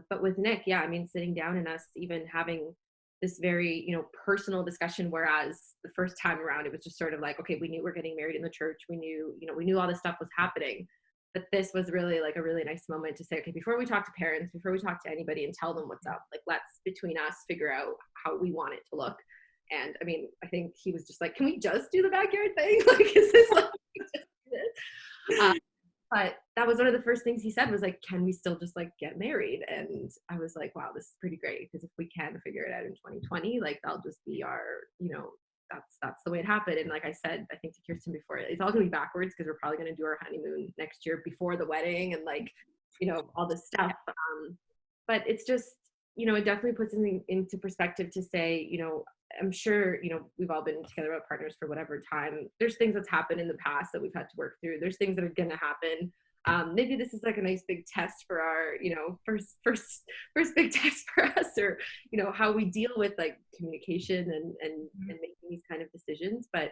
But with Nick, yeah, I mean, sitting down and us even having this very, you know, personal discussion, whereas the first time around, it was just sort of like, okay, we knew we're getting married in the church. We knew, you know, we knew all this stuff was happening. But this was really like a really nice moment to say, okay, before we talk to parents, before we talk to anybody and tell them what's up, like let's between us figure out how we want it to look. And I mean, I think he was just like, can we just do the backyard thing? Like, is this like, just do this? But that was one of the first things he said was like, can we still just like get married? And I was like, wow, this is pretty great. Because if we can figure it out in 2020, like that'll just be our, you know, that's the way it happened. And like I said, I think to Kirsten before, it's all gonna be backwards because we're probably gonna do our honeymoon next year before the wedding and like, you know, all this stuff. But it's just, you know, it definitely puts something into perspective to say, you know, I'm sure, you know, we've all been together about partners for whatever time. There's things that's happened in the past that we've had to work through. There's things that are going to happen. Maybe this is like a nice big test for our, you know, first big test for us, or, you know, how we deal with like communication and making these kind of decisions. But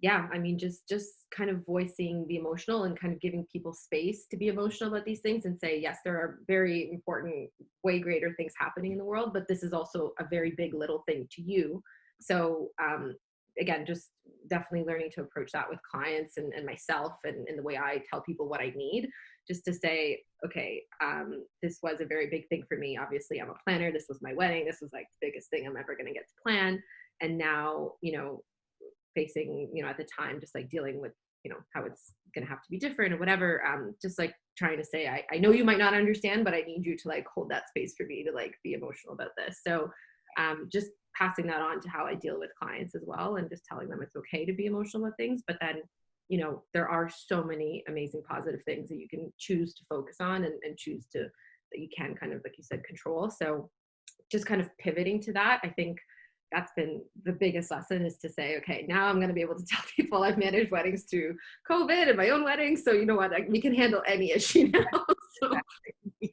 yeah, I mean, just kind of voicing the emotional and kind of giving people space to be emotional about these things and say, yes, there are very important, way greater things happening in the world, but this is also a very big little thing to you. So again, just definitely learning to approach that with clients and myself and the way I tell people what I need, just to say, okay, this was a very big thing for me. Obviously, I'm a planner. This was my wedding. This was like the biggest thing I'm ever going to get to plan. And now, you know, facing, you know, at the time, just like dealing with, you know, how it's going to have to be different or whatever. Just like trying to say, I know you might not understand, but I need you to like hold that space for me to like be emotional about this. So just passing that on to how I deal with clients as well, and just telling them it's okay to be emotional with things. But then, you know, there are so many amazing positive things that you can choose to focus on and choose to, that you can kind of, like you said, control. So just kind of pivoting to that, I think that's been the biggest lesson, is to say, okay, now I'm going to be able to tell people I've managed weddings through COVID and my own weddings. So you know what, we can handle any issue now. So.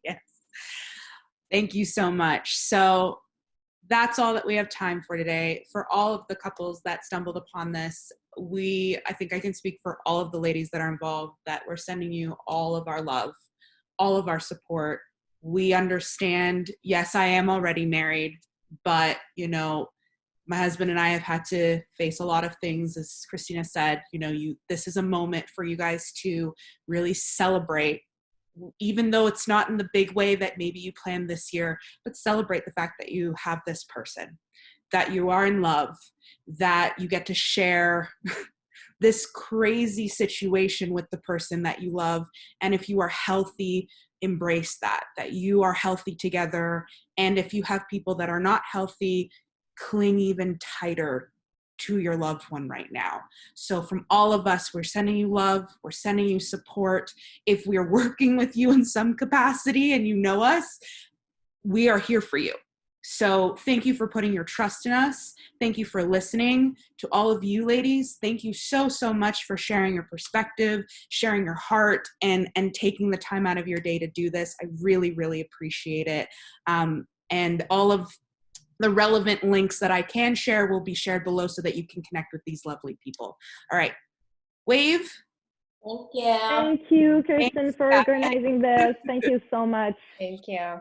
Yes. Thank you so much. So that's all that we have time for today. For all of the couples that stumbled upon this, I think I can speak for all of the ladies that are involved, that we're sending you all of our love, all of our support. We understand, yes, I am already married, but, you know, my husband and I have had to face a lot of things. As Khrystyna said, you know, this is a moment for you guys to really celebrate, even though it's not in the big way that maybe you planned this year, but celebrate the fact that you have this person, that you are in love, that you get to share this crazy situation with the person that you love. And if you are healthy, embrace that you are healthy together. And if you have people that are not healthy, cling even tighter to your loved one right now. So from all of us, we're sending you love, we're sending you support. If we're working with you in some capacity and you know us, we are here for you. So thank you for putting your trust in us. Thank you for listening. To all of you ladies, thank you so much for sharing your perspective, sharing your heart, and taking the time out of your day to do this. I really, really appreciate it. And all of the relevant links that I can share will be shared below so that you can connect with these lovely people. All right. Wave. Thank you. Thank you, Kirsten, for organizing this. Thank you so much. Thank you.